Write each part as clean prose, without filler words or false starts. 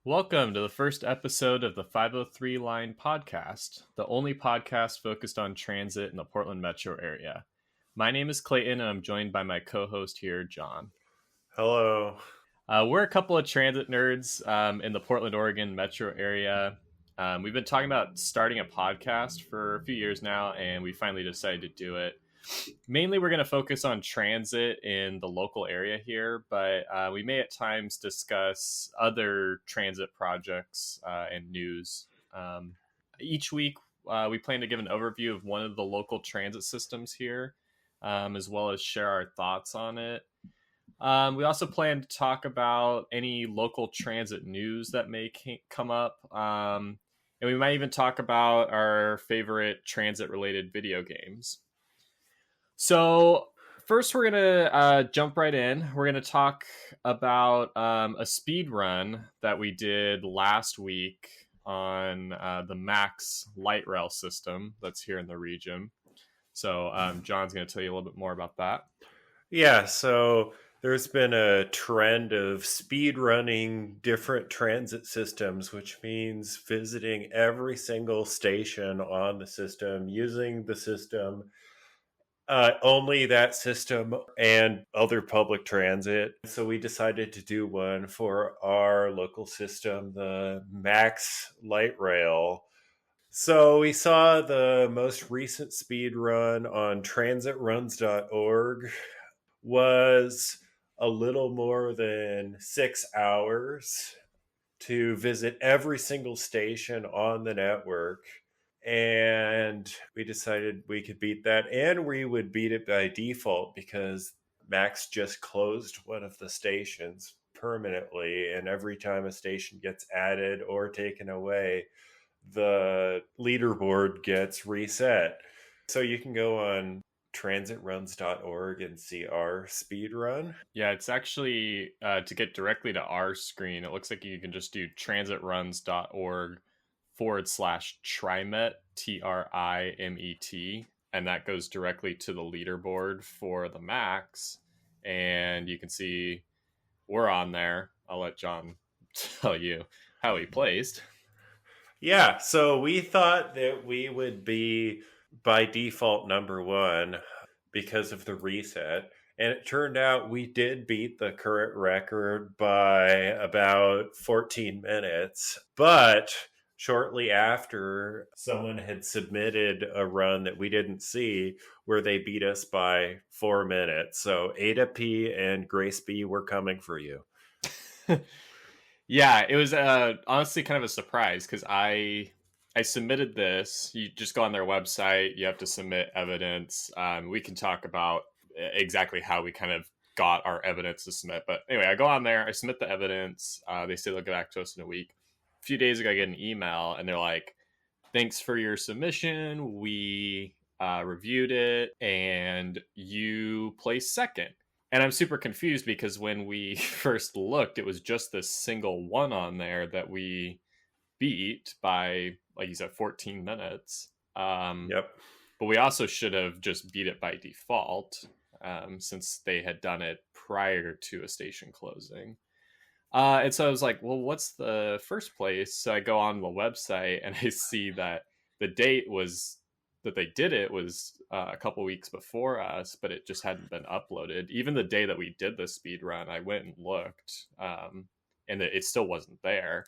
Welcome to the first episode of the 503 Line podcast, the only podcast focused on transit in the Portland metro area. My name is Clayton, and I'm joined by my co-host here, John. Hello. We're a couple of transit nerds in the Portland, Oregon metro area. We've been talking about starting a podcast for a few years now, and we finally decided to do it. Mainly, we're going to focus on transit in the local area here, but we may at times discuss other transit projects and news. Each week, we plan to give an overview of one of the local transit systems here, as well as share our thoughts on it. We also plan to talk about any local transit news that may come up. And we might even talk about our favorite transit-related video games. So first, we're going to jump right in. We're going to talk about a speed run that we did last week on the Max light rail system that's here in the region. So John's going to tell you a little bit more about that. Yeah, so there's been a trend of speed running different transit systems, which means visiting every single station on the system, using the system, only that system and other public transit. So we decided to do one for our local system, the Max light rail. So we saw the most recent speed run on transitruns.org was a little more than 6 hours to visit every single station on the network. And we decided we could beat that, and we would beat it by default because Max just closed one of the stations permanently. And every time a station gets added or taken away, the leaderboard gets reset. So you can go on transitruns.org and see our speed run. Yeah, it's actually to get directly to our screen. It looks like you can just do transitruns.org/TriMet, TRIMET, and that goes directly to the leaderboard for the Max. And you can see we're on there. I'll let John tell you how he placed. Yeah, so we thought that we would be by default number one because of the reset. And it turned out we did beat the current record by about 14 minutes. But shortly after, someone had submitted a run that we didn't see where they beat us by 4 minutes. So Ada P and Grace B were coming for you. Yeah, it was honestly kind of a surprise because I submitted this. You just go on their website. You have to submit evidence. We can talk about exactly how we kind of got our evidence to submit. But anyway, I go on there. I submit the evidence. They say they'll get back to us in a week. A few days ago, I get an email, and they're like, thanks for your submission. We reviewed it, and you placed second. And I'm super confused because when we first looked, it was just this single one on there that we beat by, like you said, 14 minutes. Yep. But we also should have just beat it by default since they had done it prior to a station closing. And so I was like, well, what's the first place? So I go on the website and I see that the date was that they did it was a couple weeks before us, but it just hadn't been uploaded. Even the day that we did the speed run, I went and looked, and it still wasn't there.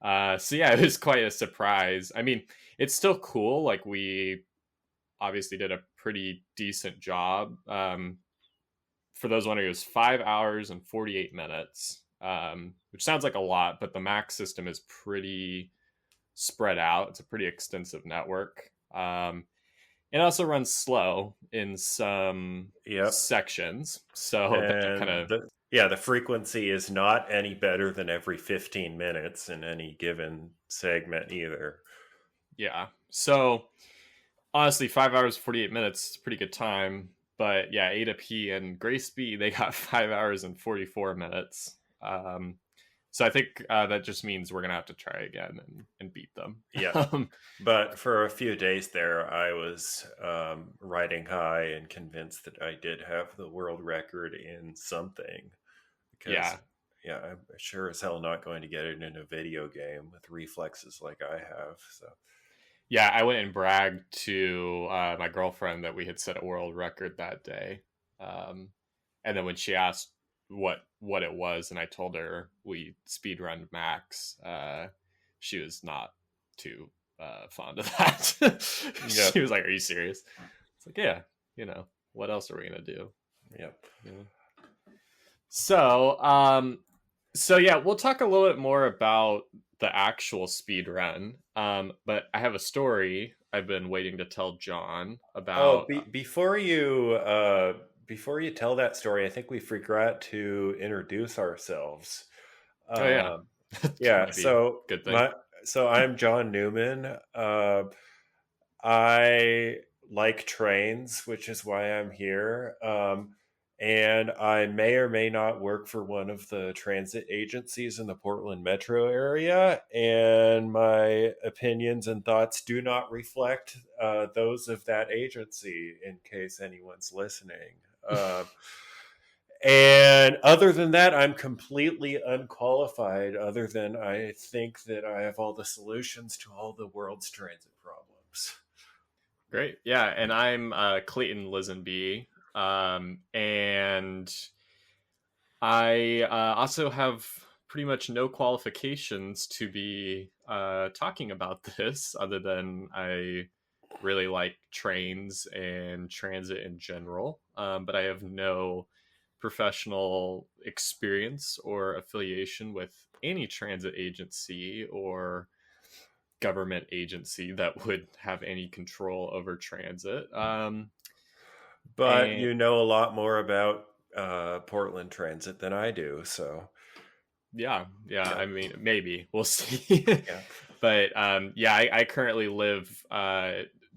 So yeah, it was quite a surprise. I mean, it's still cool. Like, we obviously did a pretty decent job. For those wondering, it was 5 hours and 48 minutes, which sounds like a lot, but the Max system is pretty spread out. It's a pretty extensive network. It also runs slow in some sections. So that kind of... the frequency is not any better than every 15 minutes in any given segment either. Yeah. So honestly, 5 hours, 48 minutes is a pretty good time. But yeah, Ada P and Grace B, they got 5 hours and 44 minutes. So I think that just means we're going to have to try again and beat them. Yeah. But for a few days there, I was riding high and convinced that I did have the world record in something. Yeah. yeah, I'm sure as hell not going to get it in a video game with reflexes like I have. So Yeah, I went and bragged to my girlfriend that we had set a world record that day. Um, and then when she asked what it was, and I told her we speedrun max, she was not too fond of that. yep, She was like, "Are you serious?" It's like, yeah, what else are we gonna do? yep. You know? So yeah, we'll talk a little bit more about the actual speed run. But I have a story I've been waiting to tell John Oh, about. before you tell that story, I think we forgot to introduce ourselves. Oh yeah, Um, that yeah, might be a so good thing. my so I'm John Newman. I like trains, which is why I'm here. And I may or may not work for one of the transit agencies in the Portland metro area. And my opinions and thoughts do not reflect those of that agency, in case anyone's listening. And other than that, I'm completely unqualified, other than I think that I have all the solutions to all the world's transit problems. Great, yeah, and I'm Clayton Lisenby, and I also have pretty much no qualifications to be talking about this, other than I really like trains and transit in general. But I have no professional experience or affiliation with any transit agency or government agency that would have any control over transit. But And you know a lot more about Portland Transit than I do, so yeah, yeah, I mean, maybe we'll see. yeah. But yeah, I currently live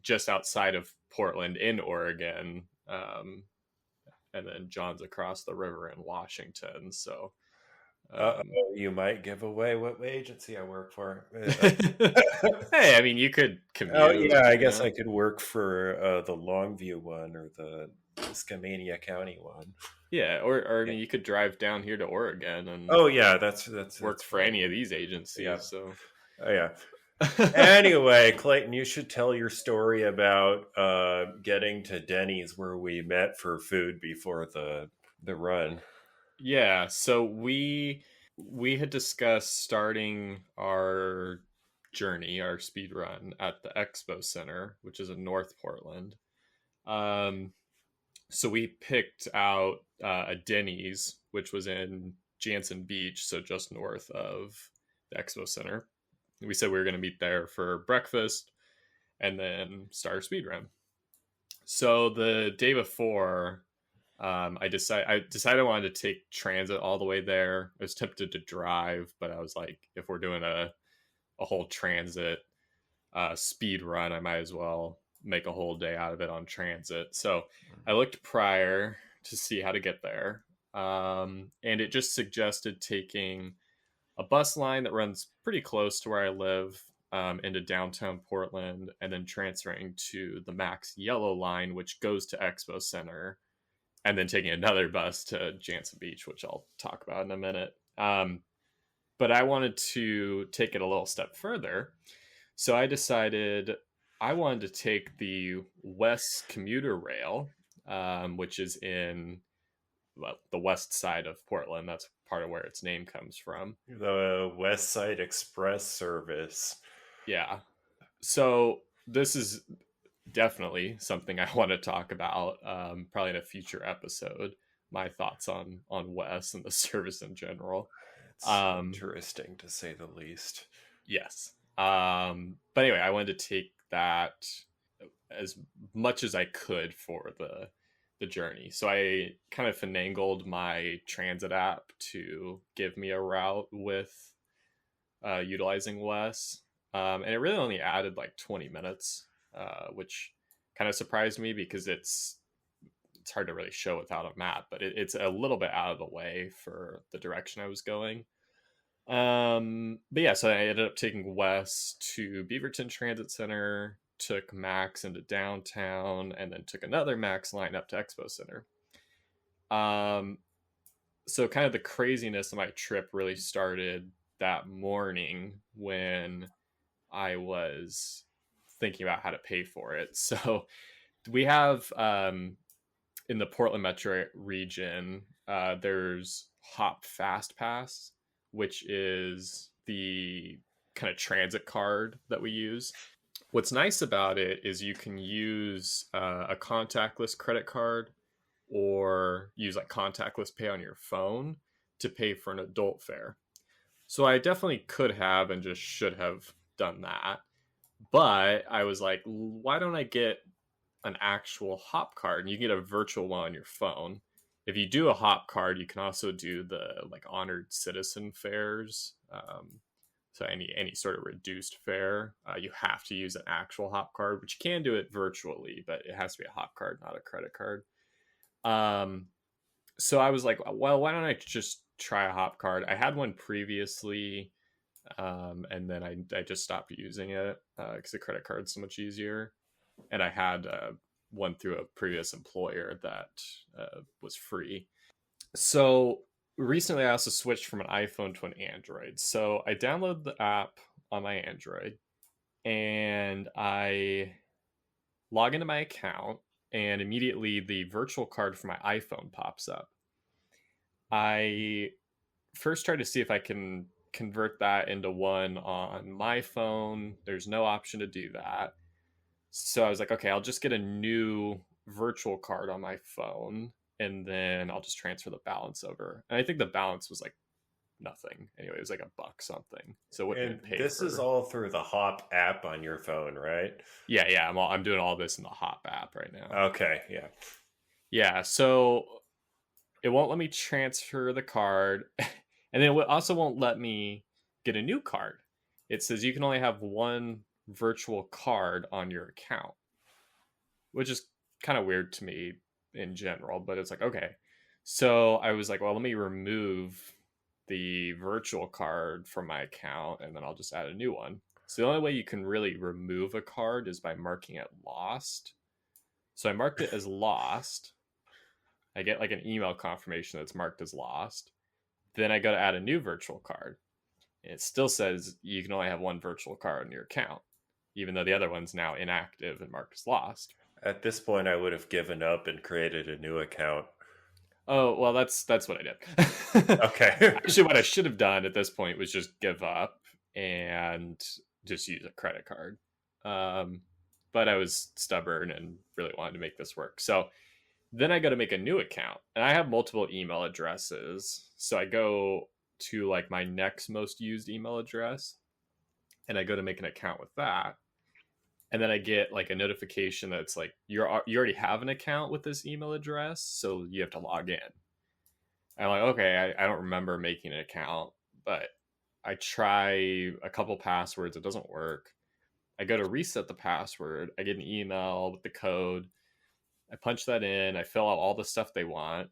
just outside of Portland in Oregon. And then John's across the river in Washington. So, um, You might give away what agency I work for. hey, I mean, you could Oh commute, yeah, I guess I could work for the Longview one or the Skamania County one. Yeah, or I Yeah. mean, you could drive down here to Oregon and Oh yeah, that's work for fine. any of these Yeah. agencies. So, Oh yeah. Anyway, Clayton, you should tell your story about getting to Denny's where we met for food before the run. yeah, so we had discussed starting our journey, our speed run at the Expo Center, which is in North Portland. Um, so we picked out a Denny's, which was in Jansen Beach, so just north of the Expo Center. We said we were going to meet there for breakfast and then start a speed run. So the day before, I decided I wanted to take transit all the way there. I was tempted to drive, but I was like, if we're doing a whole transit speed run, I might as well make a whole day out of it on transit. So I looked prior to see how to get there, and it just suggested taking a bus line that runs pretty close to where I live, into downtown Portland, and then transferring to the Max Yellow line, which goes to Expo Center, and then taking another bus to Jansen Beach, which I'll talk about in a minute. But I wanted to take it a little step further. So I decided I wanted to take the West Commuter Rail, which is in, well, the west side of Portland. That's part of where its name comes from. The West Side Express service. Yeah. So this is definitely something I want to talk about, probably in a future episode. My thoughts on Wes and the service in general. It's Um, interesting to say the least. yes. But anyway, I wanted to take that as much as I could for the journey. So I kind of finagled my transit app to give me a route with utilizing Wes. And it really only added like 20 minutes, which kind of surprised me because it's hard to really show without a map, but it's a little bit out of the way for the direction I was going. But yeah, so I ended up taking Wes to Beaverton Transit Center, took Max into downtown, and then took another Max line up to Expo Center. Um, So kind of the craziness of my trip really started that morning when I was thinking about how to pay for it. So we have in the Portland metro region, there's Hop Fast Pass, which is the kind of transit card that we use. What's nice about it is you can use a contactless credit card or use like contactless pay on your phone to pay for an adult fare. So I definitely could have and just should have done that. But I was like, why don't I get an actual hop card? And you can get a virtual one on your phone. If you do a hop card, you can also do the like honored citizen fares. So any sort of reduced fare, you have to use an actual hop card, which you can do it virtually, but it has to be a hop card, not a credit card. Um, so I was like, well, why don't I just try a hop card? I had one previously, and then I just stopped using it because the credit card's so much easier. And I had one through a previous employer that was free. So recently, I also switched from an iPhone to an Android. So I downloaded the app on my Android and I log into my account, and immediately the virtual card for my iPhone pops up. I first try to see if I can convert that into one on my phone. There's no option to do that. So I was like, okay, I'll just get a new virtual card on my phone and then I'll just transfer the balance over. And I think the balance was like nothing. Anyway, it was like a buck something. So it wouldn't And even pay this is for. all through the Hop app on your phone, right? Yeah. I'm doing all this in the Hop app right now. Okay, yeah. Yeah. So it won't let me transfer the card. And then it also won't let me get a new card. It says you can only have one virtual card on your account, which is kind of weird to me in general, but it's like, okay. So I was like, well, let me remove the virtual card from my account and then I'll just add a new one. So the only way you can really remove a card is by marking it lost. So I marked it as lost. I get like an email confirmation that's marked as lost. Then I go to add a new virtual card. And it still says you can only have one virtual card in your account, even though the other one's now inactive and marked as lost. At this point, I would have given up and created a new account. Oh, well, that's what I did. Okay. Actually, what I should have done at this point was just give up and just use a credit card. Um, but I was stubborn and really wanted to make this work. So then I got to make a new account, and I have multiple email addresses. So I go to like my next most used email address, and I go to make an account with that. And then I get like a notification that's like you already have an account with this email address, so you have to log in. I'm like, okay, I don't remember making an account, but I try a couple passwords, it doesn't work. I go to reset the password, I get an email with the code, I punch that in, I fill out all the stuff they want,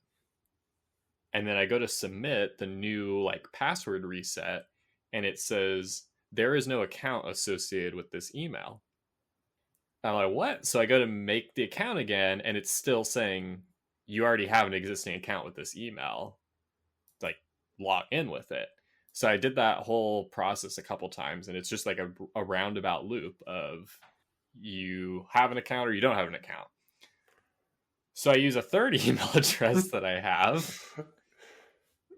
and then I go to submit the new like password reset, and it says there is no account associated with this email. I'm like, what? So I go to make the account again, and it's still saying you already have an existing account with this email. Like, log in with it. So I did that whole process a couple times, and it's just like a roundabout loop of you have an account or you don't have an account. So I use a third email address that I have.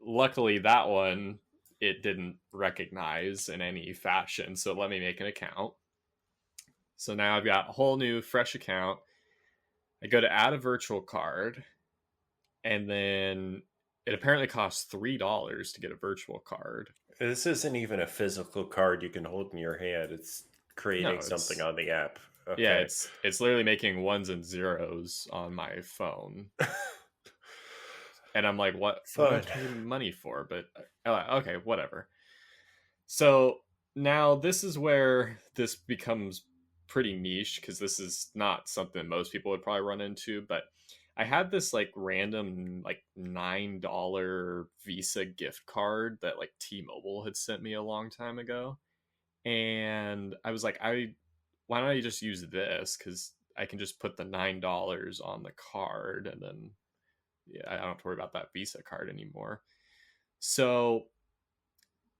Luckily, that one it didn't recognize in any fashion, so let me make an account. So now I've got a whole new fresh account. I go to add a virtual card, and then it apparently costs $3 to get a virtual card. This isn't even a physical card you can hold in your hand. It's creating No, something it's on the app. yeah, Okay. it's literally making ones and zeros on my phone, and I'm like, what am I Fun. paying money for? But okay, whatever. So now this is where this becomes pretty niche because this is not something most people would probably run into. But I had this like random like $9 Visa gift card that like T-Mobile had sent me a long time ago, and I was like, why don't I just use this because I can just put the $9 on the card and then yeah, I don't have to worry about that Visa card anymore. So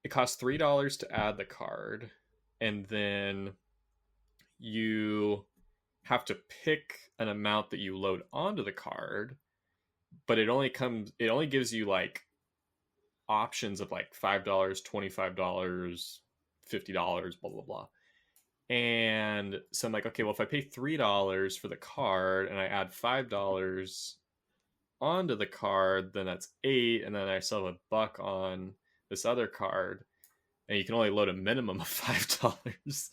it costs $3 to add the card, and then you have to pick an amount that you load onto the card, but it only gives you like options of like $5, $25, $50, blah blah blah. And so I'm like, okay, well, if I pay $3 for the card and I add $5 onto the card, then that's 8, and then I still have $1 on this other card, and you can only load a minimum of $5.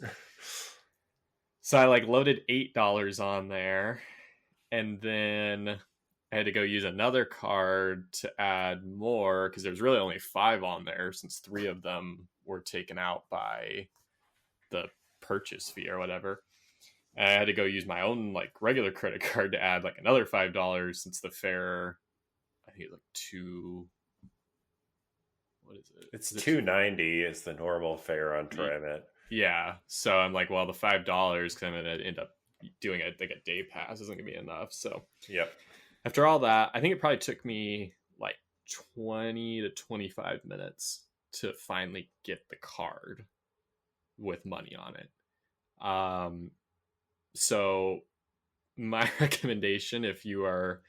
So I like loaded $8 on there, and then I had to go use another card to add more because there's really only 5 on there since 3 of them were taken out by the purchase fee or whatever. And I had to go use my own like regular credit card to add like another $5 since the fare, I think it's like what is it? It's Is it $2.90 is the normal fare on TriMet. Yeah. So I'm like, well, the $5 because I'm gonna end up doing it like a day pass isn't gonna be enough. So yep. After all that, I think it probably took me like 20 to 25 minutes to finally get the card with money on it. So my recommendation, if you are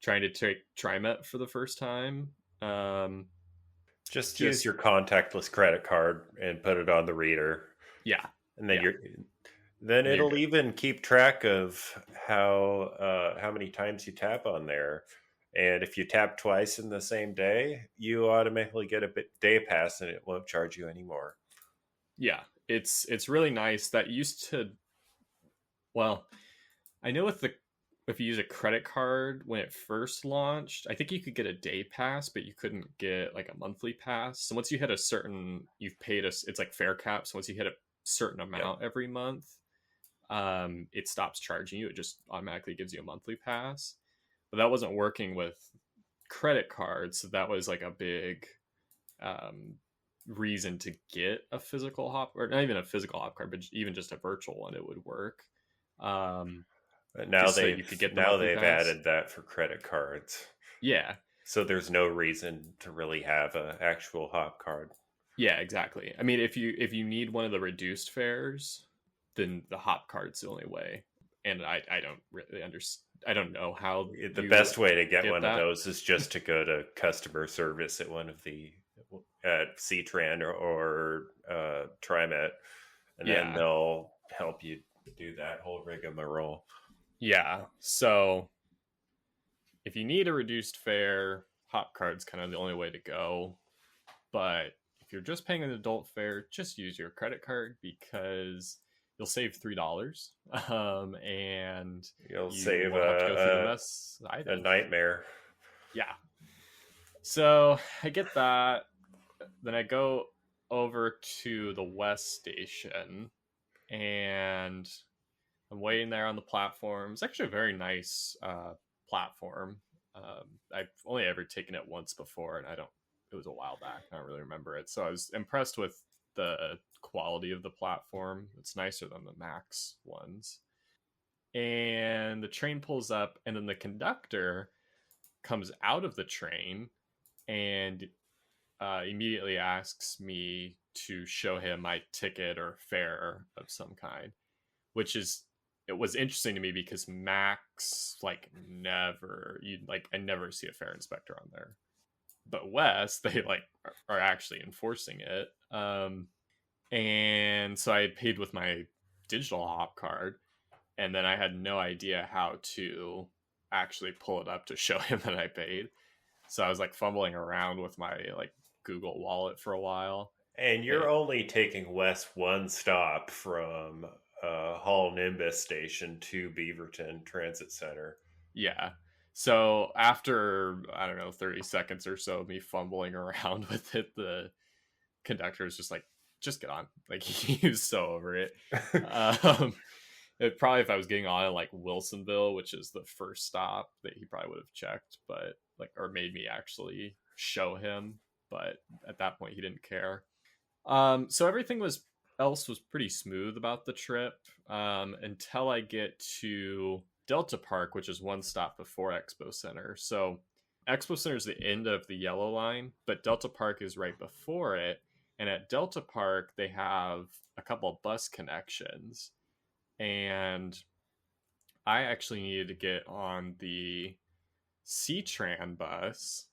trying to take TriMet for the first time, just use your contactless credit card and put it on the reader. Yeah. And then it'll even keep track of how many times you tap on there. And if you tap twice in the same day, you automatically get a day pass and it won't charge you anymore. Yeah, it's really nice. That used to, well, I know if you use a credit card when it first launched, I think you could get a day pass, but you couldn't get like a monthly pass. So once you hit a certain, you've paid us, it's like fare cap. So once you hit a certain amount every month, it stops charging you. It just automatically gives you a monthly pass. But that wasn't working with credit cards. So that was like a big reason to get a physical hop, or not even a physical hop card, but even just a virtual one, it would work. But now they've added that for credit cards. Yeah. So there's no reason to really have an actual hop card. Yeah, exactly. I mean, if you need one of the reduced fares, then the hop card's the only way. And I don't really understand. I don't know how. The best way to get one of those is just to go to customer service at one of the at CTran or TriMet, and then they'll help you do that whole rigmarole. Yeah. So if you need a reduced fare, hop card's kind of the only way to go. But if you're just paying an adult fare, just use your credit card because you'll save $3, and you'll save a nightmare. Yeah. So I get that. Then I go over to the West Station, and I'm waiting there on the platform. It's actually a very nice platform. I've only ever taken it once before, and it was a while back. I don't really remember it. So I was impressed with the quality of the platform. It's nicer than the Max ones. And the train pulls up, and then the conductor comes out of the train and immediately asks me to show him my ticket or fare of some kind, which it was interesting to me because Max I never see a fare inspector on there, but West, they are actually enforcing it. And so I paid with my digital hop card, and then I had no idea how to actually pull it up to show him that I paid. So I was fumbling around with my Google Wallet for a while. And you're only taking West one stop from Hall Nimbus Station to Beaverton Transit Center. Yeah. So after, I don't know, 30 seconds or so of me fumbling around with it, the conductor was just just get on. He was so over it. It probably, if I was getting on in Wilsonville, which is the first stop, that he probably would have checked, but or made me actually show him. But at that point, he didn't care. So everything else was pretty smooth about the trip until I get to Delta Park, which is one stop before Expo Center. So Expo Center is the end of the yellow line, but Delta Park is right before it. And at Delta Park, they have a couple bus connections. And I actually needed to get on the C-Tran bus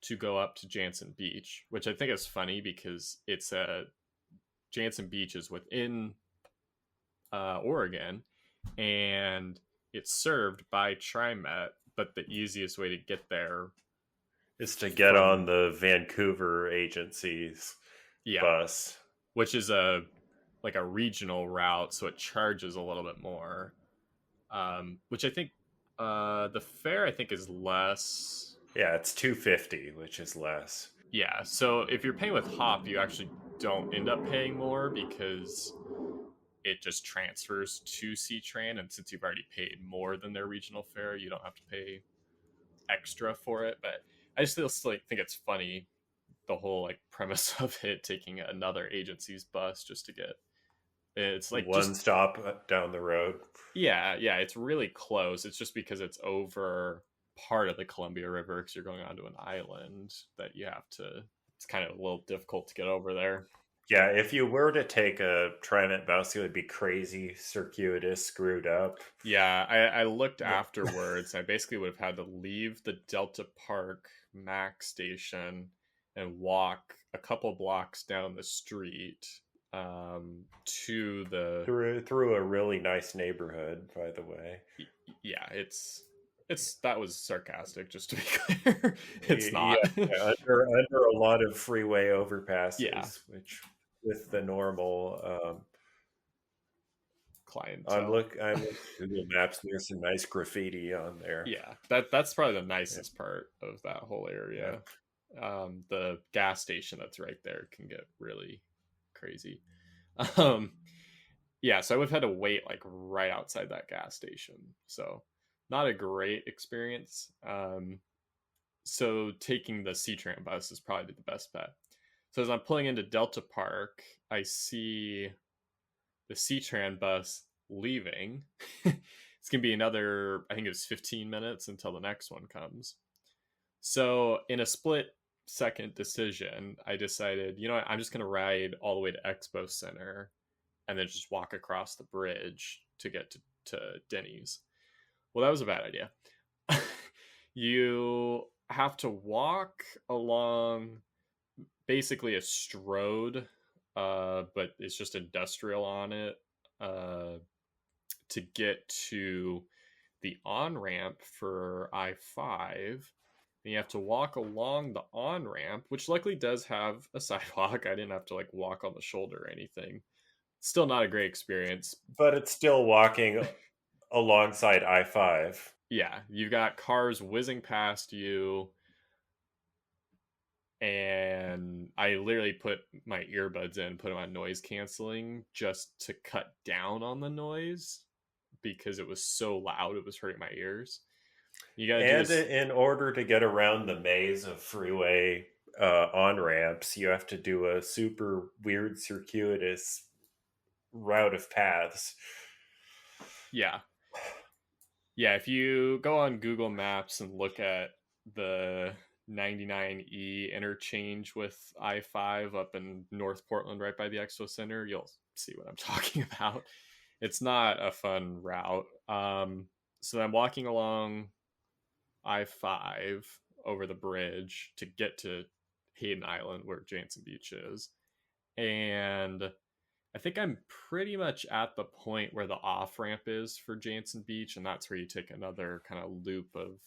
to go up to Jansen Beach, which I think is funny because it's a Jansen Beach is within Oregon, and it's served by TriMet. But the easiest way to get there is to get on the Vancouver agency's bus, which is a regional route, so it charges a little bit more. Which I think the fare I think is less. Yeah, it's $250, which is less. Yeah, so if you're paying with Hop, you actually don't end up paying more because it just transfers to C-Tran, and since you've already paid more than their regional fare, you don't have to pay extra for it. But I still think it's funny, the whole like premise of it taking another agency's bus just to get it's like one stop down the road. Yeah, it's really close. It's just because it's over part of the Columbia River because you're going onto an island that you have to. It's kind of a little difficult to get over there. Yeah, if you were to take a TriMet bus, it would be crazy, circuitous, screwed up. Yeah, I looked afterwards. I basically would have had to leave the Delta Park Mac station and walk a couple blocks down the street to the through a really nice neighborhood, by the way. Yeah, it's that was sarcastic, just to be clear. It's not. Under a lot of freeway overpasses, which with the normal clientele. I'm looking Google Maps. There's some nice graffiti on there. Yeah, that's probably the nicest part of that whole area. The gas station that's right there can get really crazy. Yeah, so I would have had to wait like right outside that gas station. So not a great experience. So taking the C-Tran bus is probably the best bet. So as I'm pulling into Delta Park, I see the C-Tran bus leaving. It's going to be another, I think it was 15 minutes until the next one comes. So in a split second decision, I decided, you know what, I'm just going to ride all the way to Expo Center and then just walk across the bridge to get to Denny's. Well, that was a bad idea. You have to walk along basically a strode, but it's just industrial on it, to get to the on-ramp for I-5. And you have to walk along the on-ramp, which luckily does have a sidewalk. I didn't have to like walk on the shoulder or anything. Still not a great experience. But it's still walking alongside I-5. Yeah, you've got cars whizzing past you. And I literally put my earbuds in, put them on noise canceling just to cut down on the noise because it was so loud, it was hurting my ears. You gotta in order to get around the maze of freeway on ramps, you have to do a super weird circuitous route of paths. Yeah, if you go on Google Maps and look at the 99E interchange with I-5 up in North Portland right by the Expo Center, you'll see what I'm talking about. It's not a fun route. So I'm walking along I-5 over the bridge to get to Hayden Island where Jansen Beach is. And I think I'm pretty much at the point where the off-ramp is for Jansen Beach, and that's where you take another kind of loop of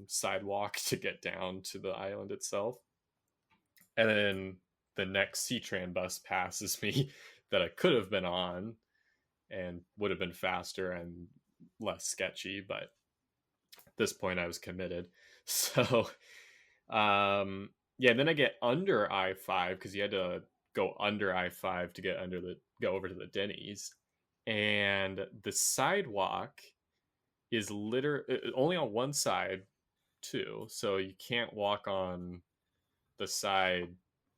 sidewalk to get down to the island itself. And then the next C-Tran bus passes me that I could have been on and would have been faster and less sketchy, but at this point I was committed. So then I get under I-5 because you had to go under I-5 to go over to the Denny's, and the sidewalk is only on one side too, so you can't walk on the side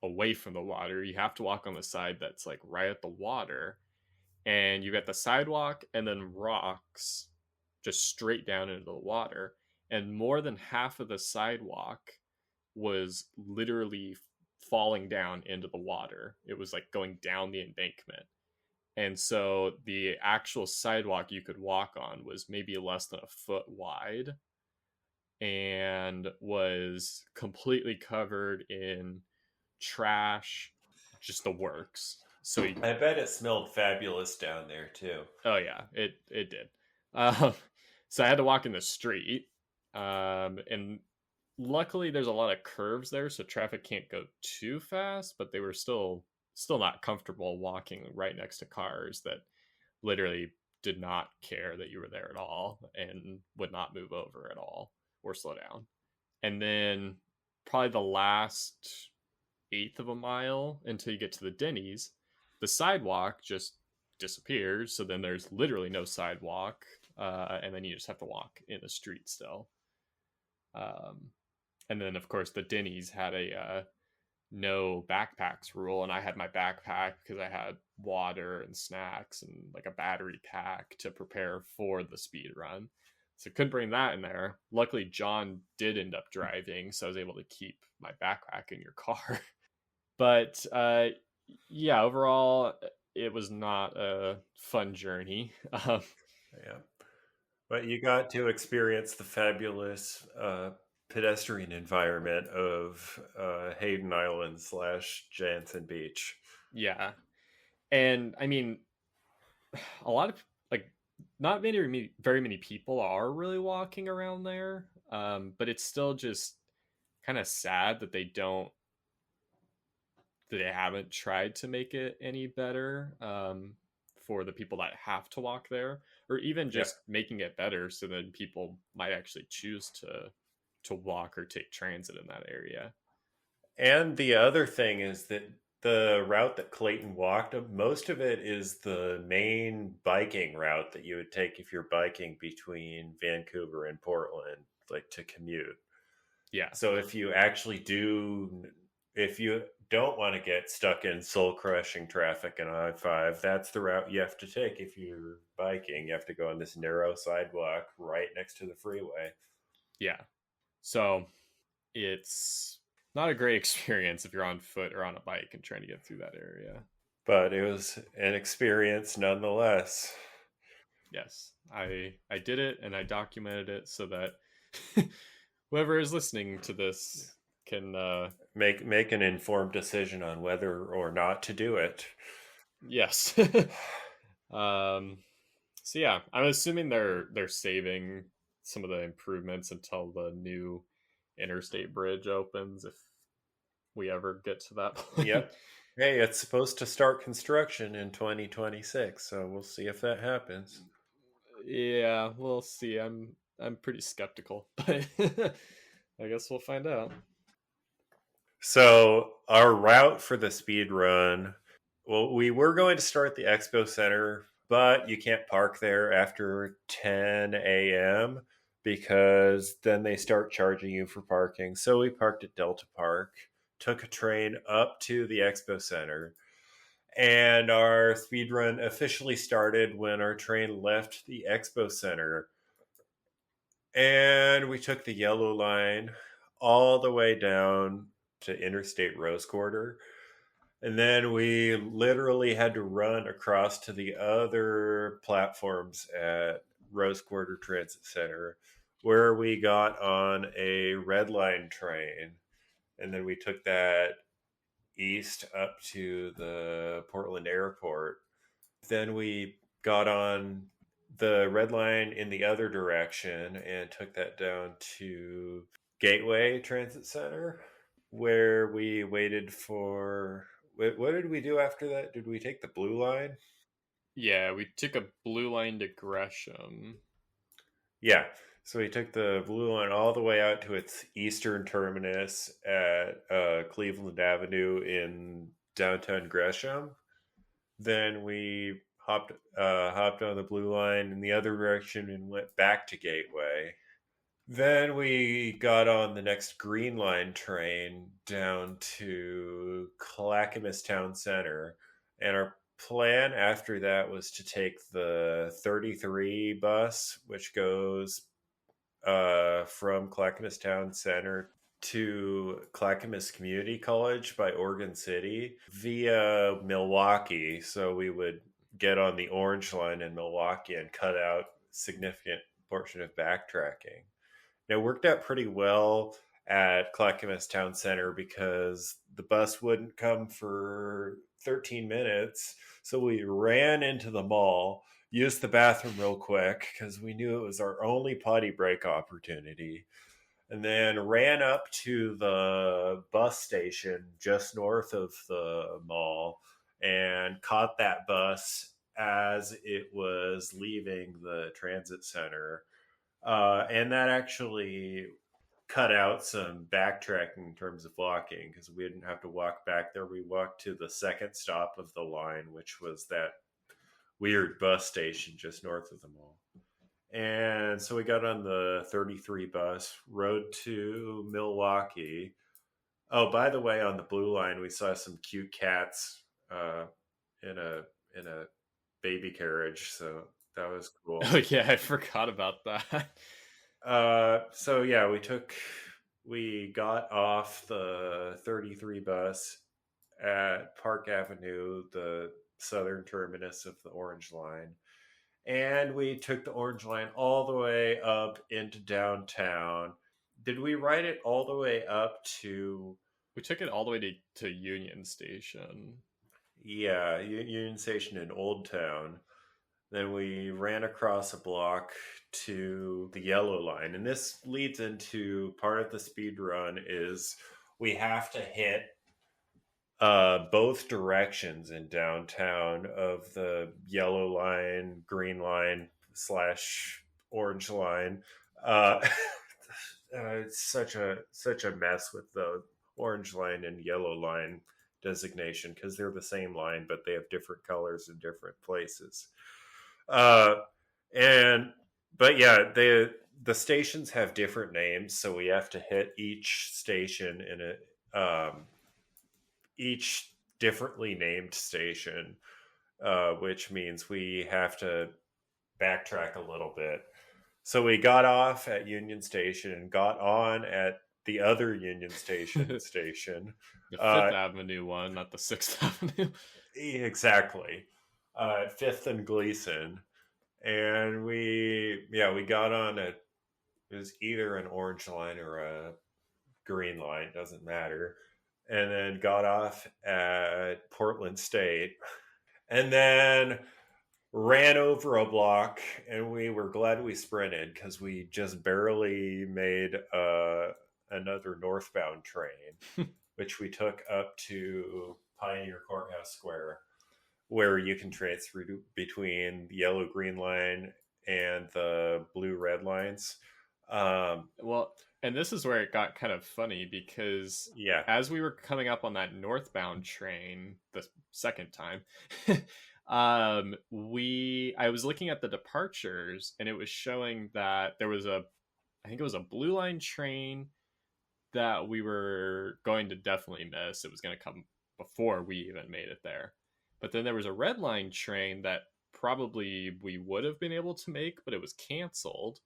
away from the water. You have to walk on the side that's like right at the water, and you got the sidewalk and then rocks just straight down into the water. and more than half of the sidewalk was literally falling down into the water. It was like going down the embankment. And so the actual sidewalk you could walk on was maybe less than a foot wide and was completely covered in trash, just the works. So you, I bet it smelled fabulous down there too. oh yeah, it did. Um, so I had to walk in the street, and luckily there's a lot of curves there, so traffic can't go too fast. But they were still not comfortable walking right next to cars that literally did not care that you were there at all and would not move over at all or slow down. And then probably the last eighth of a mile until you get to the Denny's, the sidewalk just disappears. So then there's literally no sidewalk, and then you just have to walk in the street still. Um, and then of course the Denny's had a no backpacks rule, and I had my backpack because I had water and snacks and like a battery pack to prepare for the speed run. So couldn't bring that in there. Luckily, John did end up driving, so I was able to keep my backpack in your car. But yeah, overall, it was not a fun journey. Yeah. But you got to experience the fabulous pedestrian environment of Hayden Island / Jansen Beach. Yeah, and I mean, a lot of like not very many people are really walking around there, but it's still just kind of sad that they haven't tried to make it any better, for the people that have to walk there, or even Yeah. just making it better so that people might actually choose to walk or take transit in that area. And the other thing is that the route that Clayton walked, most of it is the main biking route that you would take if you're biking between Vancouver and Portland, like to commute. Yeah, So if you don't want to get stuck in soul crushing traffic in I-5, that's the route you have to take if you're biking. You have to go on this narrow sidewalk right next to the freeway. yeah. So it's not a great experience if you're on foot or on a bike and trying to get through that area. But it was an experience nonetheless. Yes, I did it and I documented it so that whoever is listening to this can Make an informed decision on whether or not to do it. yes. um so yeah, I'm assuming they're saving some of the improvements until the new interstate bridge opens, if we ever get to that point. Yep. Hey, it's supposed to start construction in 2026, so we'll see if that happens. Yeah, we'll see. I'm pretty skeptical, but I guess we'll find out. So, our route for the speed run, well, we were going to start at the Expo Center, but you can't park there after 10 a.m. because then they start charging you for parking. So, we parked at Delta Park, took a train up to the Expo Center, and our speed run officially started when our train left the Expo Center. And we took the yellow line all the way down to Interstate Rose Quarter. And then we literally had to run across to the other platforms at Rose Quarter Transit Center, where we got on a red line train. And then we took that east up to the Portland airport. Then we got on the red line in the other direction and took that down to Gateway Transit Center, where we waited for. What did we do after that? Did we take the blue line? Yeah, we took a blue line to Gresham. Yeah. So we took the blue line all the way out to its eastern terminus at Cleveland Avenue in downtown Gresham. Then we hopped on the blue line in the other direction and went back to Gateway. Then we got on the next Green Line train down to Clackamas Town Center, and our plan after that was to take the 33 bus, which goes from Clackamas Town Center to Clackamas Community College by Oregon City via Milwaukee. So we would get on the Orange Line in Milwaukee and cut out significant portion of backtracking. And it worked out pretty well at Clackamas Town Center because the bus wouldn't come for 13 minutes. So we ran into the mall, used the bathroom real quick because we knew it was our only potty break opportunity, and then ran up to the bus station just north of the mall and caught that bus as it was leaving the transit center. And that actually cut out some backtracking in terms of walking because we didn't have to walk back there. We walked to the second stop of the line, which was that weird bus station just north of the mall. And so we got on the 33 bus, rode to Milwaukee. Oh, by the way, on the blue line, we saw some cute cats in a baby carriage, so that was cool. Oh yeah, I forgot about that. So yeah, we got off the 33 bus at Park Avenue, the southern terminus of the Orange Line. And we took the Orange Line all the way up into downtown. Did we ride it all the way up to? We took it all the way to Union Station. Yeah, Union Station in Old Town. Then we ran across a block to the Yellow Line. And this leads into part of the speed run is we have to hit both directions in downtown of the Yellow Line, Green Line / Orange Line. It's such a mess with the Orange Line and Yellow Line designation because they're the same line, but they have different colors in different places. And but yeah, the stations have different names, so we have to hit each station in a each differently named station, which means we have to backtrack a little bit. So we got off at Union Station and got on at the other Union Station The Fifth Avenue one, not the Sixth Avenue. Exactly. Fifth and Gleason. And we got on it was either an orange line or a green line, doesn't matter. And then got off at Portland State. And then ran over a block, and we were glad we sprinted because we just barely made another northbound train, which we took up to Pioneer Courthouse Square, where you can transfer between the yellow green line and the blue red lines. Well, and this is where it got kind of funny because as we were coming up on that northbound train the second time, I was looking at the departures, and it was showing that there was I think it was a blue line train that we were going to definitely miss. It was going to come before we even made it there. But then there was a red line train that probably we would have been able to make, but it was canceled.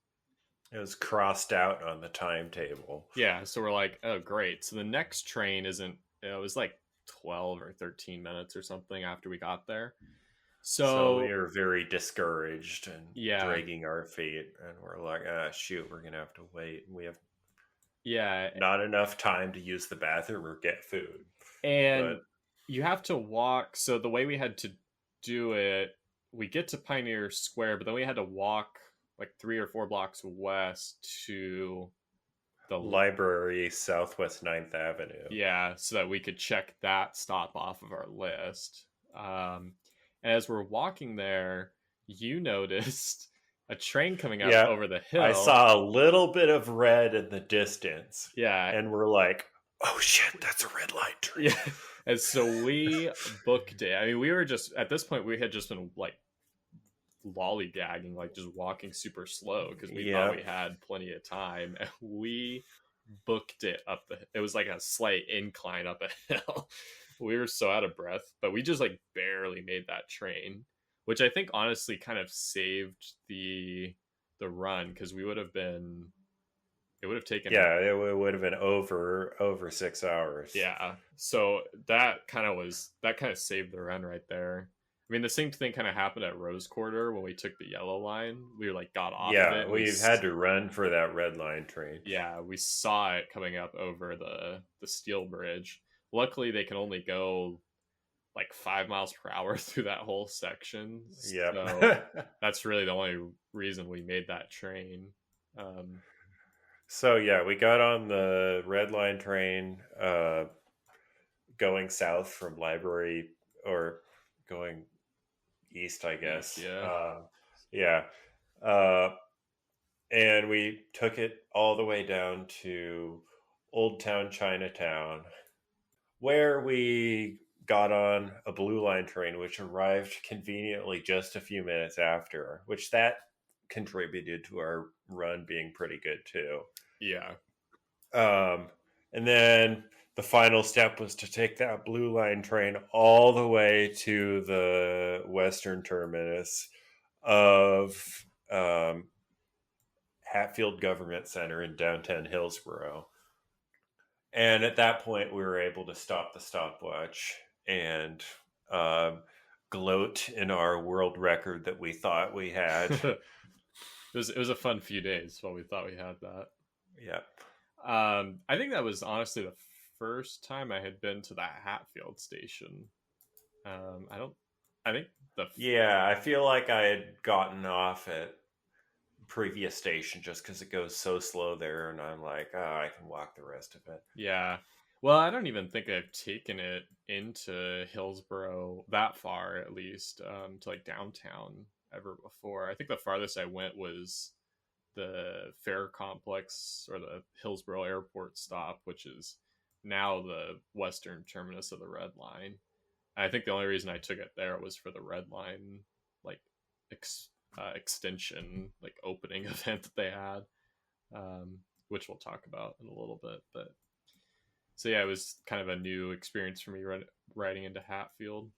It was crossed out on the timetable. Yeah, so we're like, oh, great. So the next train isn't, it was like 12 or 13 minutes or something after we got there. So we were very discouraged and dragging our feet. And we're like, shoot, we're going to have to wait. We have not enough time to use the bathroom or get food. And you have to walk. So the way we had to do it, we get to Pioneer Square, but then we had to walk like 3 or 4 blocks west to the library, Southwest 9th Avenue. Yeah, so that we could check that stop off of our list. And as we're walking there, you noticed a train coming up over the hill. I saw a little bit of red in the distance. Yeah. And we're like, oh shit, that's a red light train. Yeah. And so we booked it. I mean, we were just, at this point, we had just been like lollygagging, like just walking super slow because we thought we had plenty of time. And we booked it up it was like a slight incline up a hill. We were so out of breath, but we just like barely made that train, which I think honestly kind of saved the run because we would have been It would have taken, Yeah, it would have been over 6 hours. yeah. So that kind of saved the run right there. I mean, the same thing kind of happened at Rose Quarter when we took the yellow line. We like got off of it Yeah, and we've had to run for that red line train. yeah, we saw it coming up over the steel bridge. Luckily, they can only go like 5 miles per hour through that whole section. So Yep. that's really the only reason we made that train. Um, So yeah, we got on the red line train going south from Library, or going east, I East, guess. yeah. Yeah. Uh, and we took it all the way down to Old Town Chinatown, where we got on a blue line train, which arrived conveniently just a few minutes after, which that contributed to our run being pretty good too. Yeah. Um, and then the final step was to take that blue line train all the way to the western terminus of Hatfield Government Center in downtown Hillsborough. And at that point, we were able to stop the stopwatch and um, gloat in our world record that we thought we had. It was a fun few days while we thought we had that. Yeah. I think that was honestly the first time I had been to that Hatfield station. I don't. I think Yeah, I feel like I had gotten off at previous station just because it goes so slow there, and I'm like, oh, I can walk the rest of it. yeah. Well, I don't even think I've taken it into Hillsboro that far, at least, to like downtown ever before. I think the farthest I went was the Fair Complex or the Hillsboro Airport stop, which is now the western terminus of the Red Line. I think the only reason I took it there was for the Red Line, like extension, like opening event that they had, which we'll talk about in a little bit. But so yeah, it was kind of a new experience for me riding into Hatfield.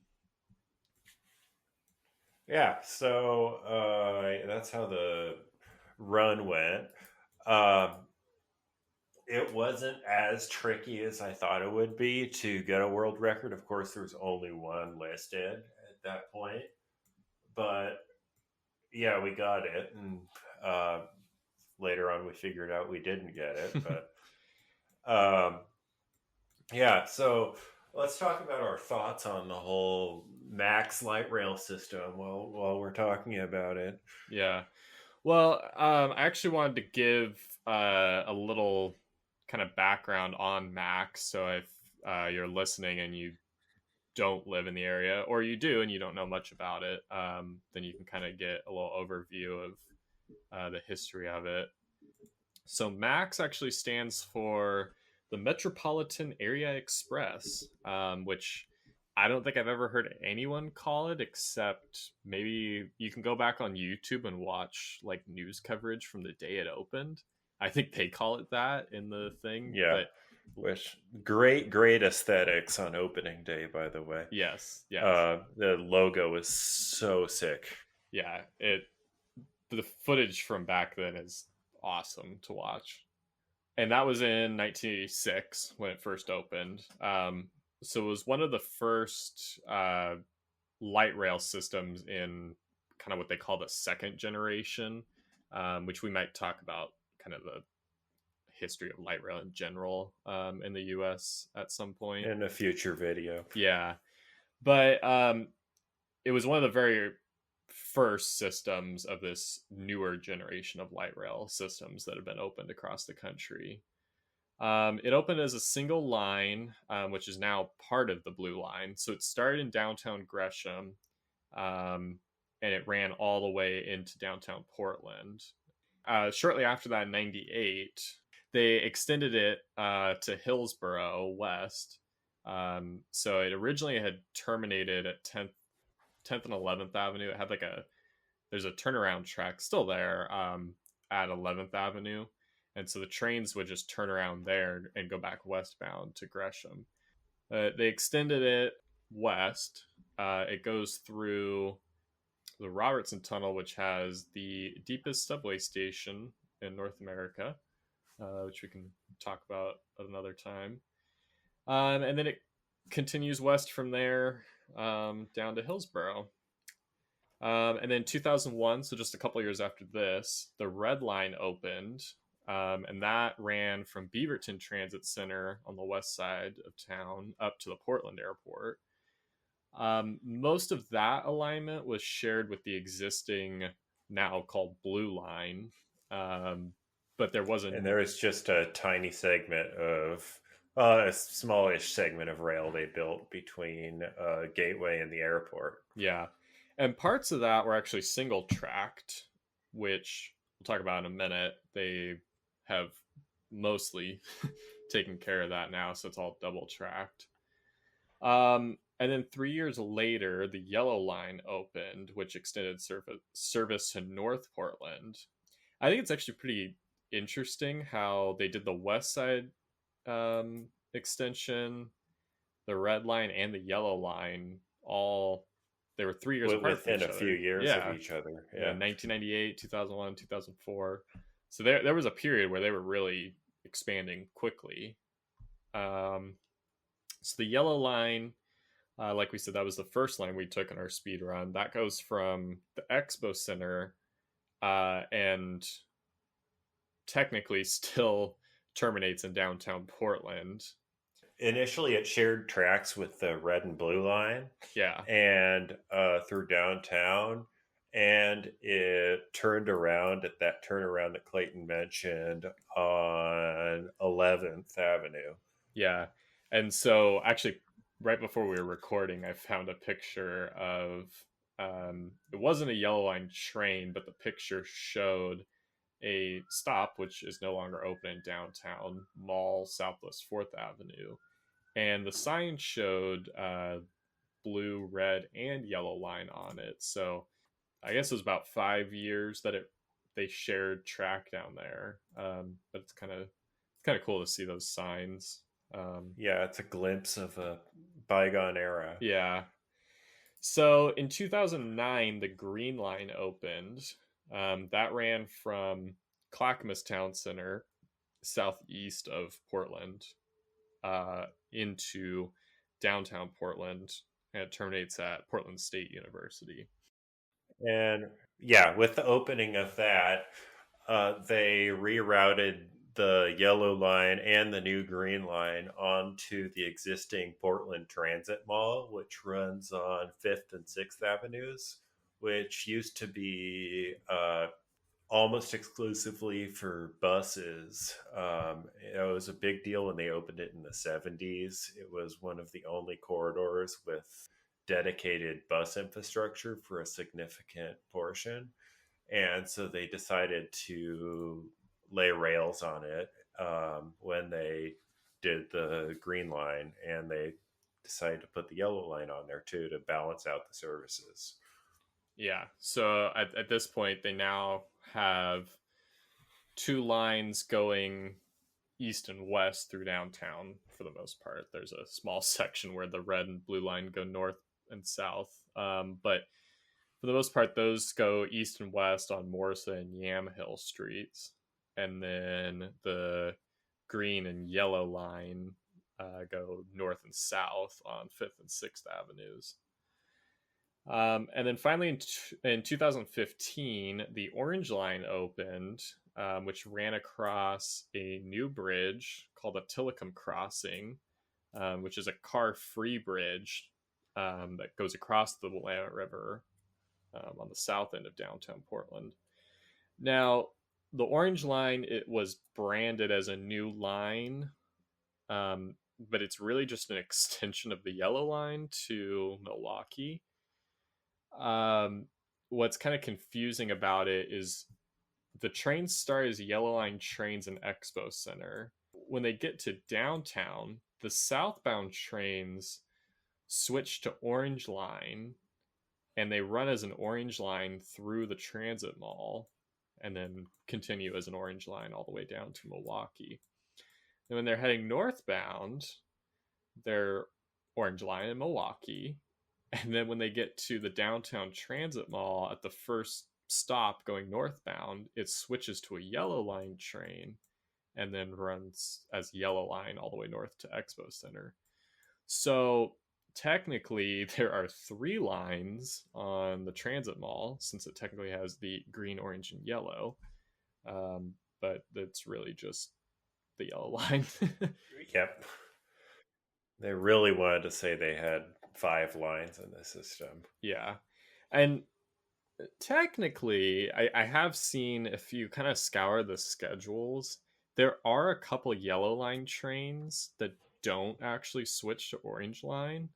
Yeah, so that's how the run went. Um, it wasn't as tricky as I thought it would be to get a world record. Of course, there's only one listed at that point, but yeah, we got it, and uh, later on we figured out we didn't get it. But yeah, so let's talk about our thoughts on the whole Max light rail system while we're talking about it. Yeah. Well, I actually wanted to give a little kind of background on Max. So if you're listening and you don't live in the area, or you do and you don't know much about it, then you can kind of get a little overview of the history of it. So Max actually stands for the Metropolitan Area Express, which I don't think I've ever heard anyone call it, except maybe you can go back on YouTube and watch like news coverage from the day it opened. I think they call it that in the thing, Yeah, but which great aesthetics on opening day, by the way. yes, The logo is so sick. yeah. The footage from back then is awesome to watch, and that was in 1986 when it first opened. So it was one of the first light rail systems in kind of what they call the second generation, which we might talk about kind of the history of light rail in general in the US at some point. In a future video. Yeah. But it was one of the very first systems of this newer generation of light rail systems that have been opened across the country. It opened as a single line, which is now part of the Blue Line. So it started in downtown Gresham, and it ran all the way into downtown Portland. Shortly after that, in '98, they extended it to Hillsboro West. So it originally had terminated at 10th and 11th Avenue. It had there's a turnaround track still there at 11th Avenue. And so the trains would just turn around there and go back westbound to Gresham. They extended it west. It goes through the Robertson Tunnel, which has the deepest subway station in North America. which we can talk about at another time. And then it continues west from there down to Hillsboro. And then 2001, so just a couple years after this, the Red Line opened, and that ran from Beaverton Transit Center on the west side of town up to the Portland Airport. Most of that alignment was shared with the existing, now called Blue Line, but there And wasn't. there was just a tiny segment of a smallish segment of rail they built between Gateway and the airport. Yeah. And parts of that were actually single tracked, which we'll talk about in a minute. They have mostly taken care of that now, so it's all double tracked. And then 3 years later, the Yellow Line opened, which extended service to North Portland. I think it's actually pretty interesting how they did the West Side extension, the Red Line, and the Yellow Line all. They were 3 years apart from Within each a few other. years of Yeah, each other. yeah, Yeah. 1998, 2001, 2004. So there was a period where they were really expanding quickly. So the Yellow Line, like we said, that was the first line we took in our speed run. That goes from the Expo Center and technically still terminates in downtown Portland. Initially, it shared tracks with the Red and Blue Line Yeah. and through downtown. And it turned around at that turnaround that Clayton mentioned on 11th Avenue. Yeah. And so actually, right before we were recording, I found a picture of it wasn't a Yellow Line train, but the picture showed a stop, which is no longer open in downtown Mall, Southwest 4th Avenue. And the sign showed blue, red, and yellow line on it. So I guess it was about 5 years that they shared track down there. But it's kind of cool to see those signs. Yeah, it's a glimpse of a bygone era. Yeah. So in 2009, the Green Line opened. That ran from Clackamas Town Center, southeast of Portland, into downtown Portland, and it terminates at Portland State University. And yeah, with the opening of that, they rerouted the Yellow Line and the new Green Line onto the existing Portland Transit Mall, which runs on 5th and 6th Avenues, which used to be almost exclusively for buses. It was a big deal when they opened it in the 70s. It was one of the only corridors with dedicated bus infrastructure for a significant portion. And so they decided to lay rails on it when they did the Green Line, and they decided to put the Yellow Line on there too to balance out the services. Yeah. So at this point, they now have two lines going east and west through downtown for the most part. There's a small section where the red and blue line go north and south. But for the most part, those go east and west on Morrison and Yamhill streets. And then the green and yellow line go north and south on 5th and 6th Avenues. And then finally in 2015, the Orange Line opened, which ran across a new bridge called the Tillicum Crossing, which is a car-free bridge that goes across the Willamette River on the south end of downtown Portland. Now, the Orange Line, it was branded as a new line, but it's really just an extension of the Yellow Line to Milwaukee. What's kind of confusing about it is the trains start as Yellow Line trains in Expo Center. When they get to downtown, the southbound trains switch to Orange Line, and they run as an Orange Line through the transit mall and then continue as an Orange Line all the way down to Milwaukee. And when they're heading northbound, they're Orange Line in Milwaukee. And then when they get to the downtown transit mall at the first stop going northbound, it switches to a Yellow Line train. and then runs as Yellow Line all the way north to Expo Center. So technically, there are 3 lines on the transit mall since it technically has the green, orange, and yellow. Um, but it's really just the Yellow Line. Yep. They really wanted to say they had 5 lines in the system. Yeah. And technically, I have seen, if you kind of scour the schedules, there are a couple Yellow Line trains that don't actually switch to Orange Line.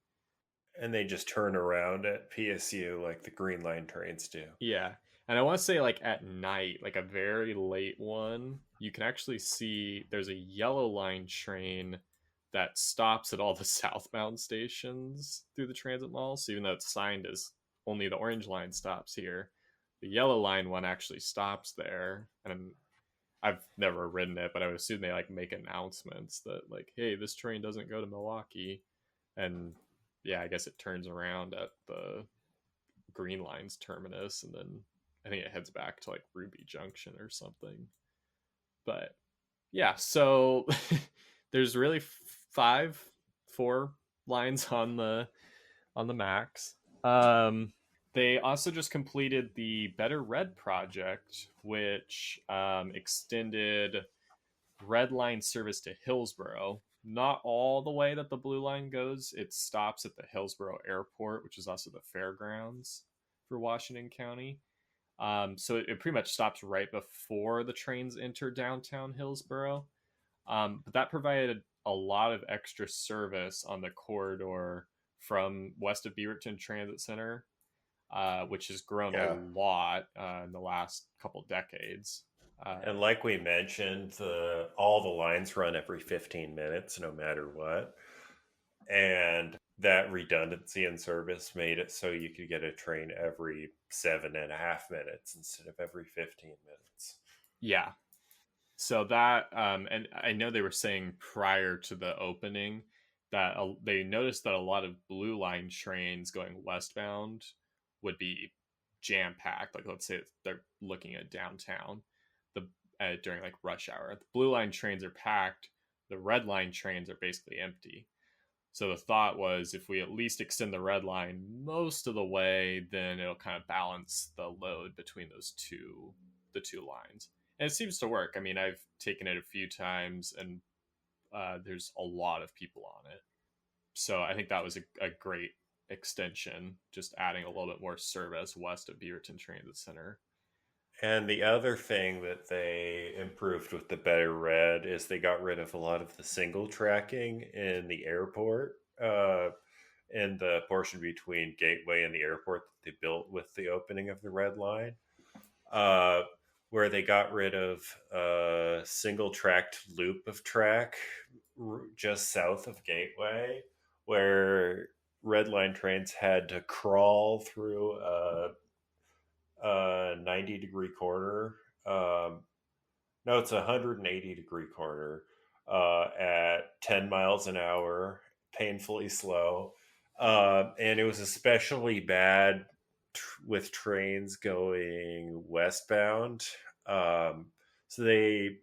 And they just turn around at PSU like the Green Line trains do. Yeah. And I want to say, like, at night, like a very late one, you can actually see there's a Yellow Line train that stops at all the southbound stations through the transit mall. So even though it's signed as only the Orange Line stops here, the Yellow Line one actually stops there. And I've never ridden it, but I would assume they like make announcements that, like, hey, this train doesn't go to Milwaukee. And yeah, I guess it turns around at the Green Line's terminus, and then I think it heads back to like Ruby Junction or something. But yeah, so there's really 4 lines on the max. They also just completed the Better Red project, which extended Red Line service to Hillsboro. Not all the way that the Blue Line goes. It stops at the Hillsboro Airport, which is also the fairgrounds for Washington County. So it pretty much stops right before the trains enter downtown Hillsboro. But that provided a lot of extra service on the corridor from west of Beaverton Transit Center, which has grown a Yeah. lot in the last couple decades. And like we mentioned, all the lines run every 15 minutes, no matter what. And that redundancy in service made it so you could get a train every 7.5 minutes instead of every 15 minutes. Yeah. So that, and I know they were saying prior to the opening that they noticed that a lot of Blue Line trains going westbound would be jam packed. Like, let's say they're looking at downtown, the during like rush hour. The Blue Line trains are packed. The Red Line trains are basically empty. So the thought was, if we at least extend the Red Line most of the way, then it'll kind of balance the load between the two lines. And it seems to work. I mean, I've taken it a few times, and there's a lot of people on it. So I think that was a great extension, just adding a little bit more service west of Beaverton Transit Center. And the other thing that they improved with the Better Red is they got rid of a lot of the single tracking in the airport, in the portion between Gateway and the airport that they built with the opening of the Red Line, uh, where they got rid of a single tracked loop of track just south of Gateway, where Red Line trains had to crawl through a 90-degree corner. No, it's a 180-degree corner at 10 miles an hour, painfully slow. And it was especially bad with trains going westbound. Um, so they,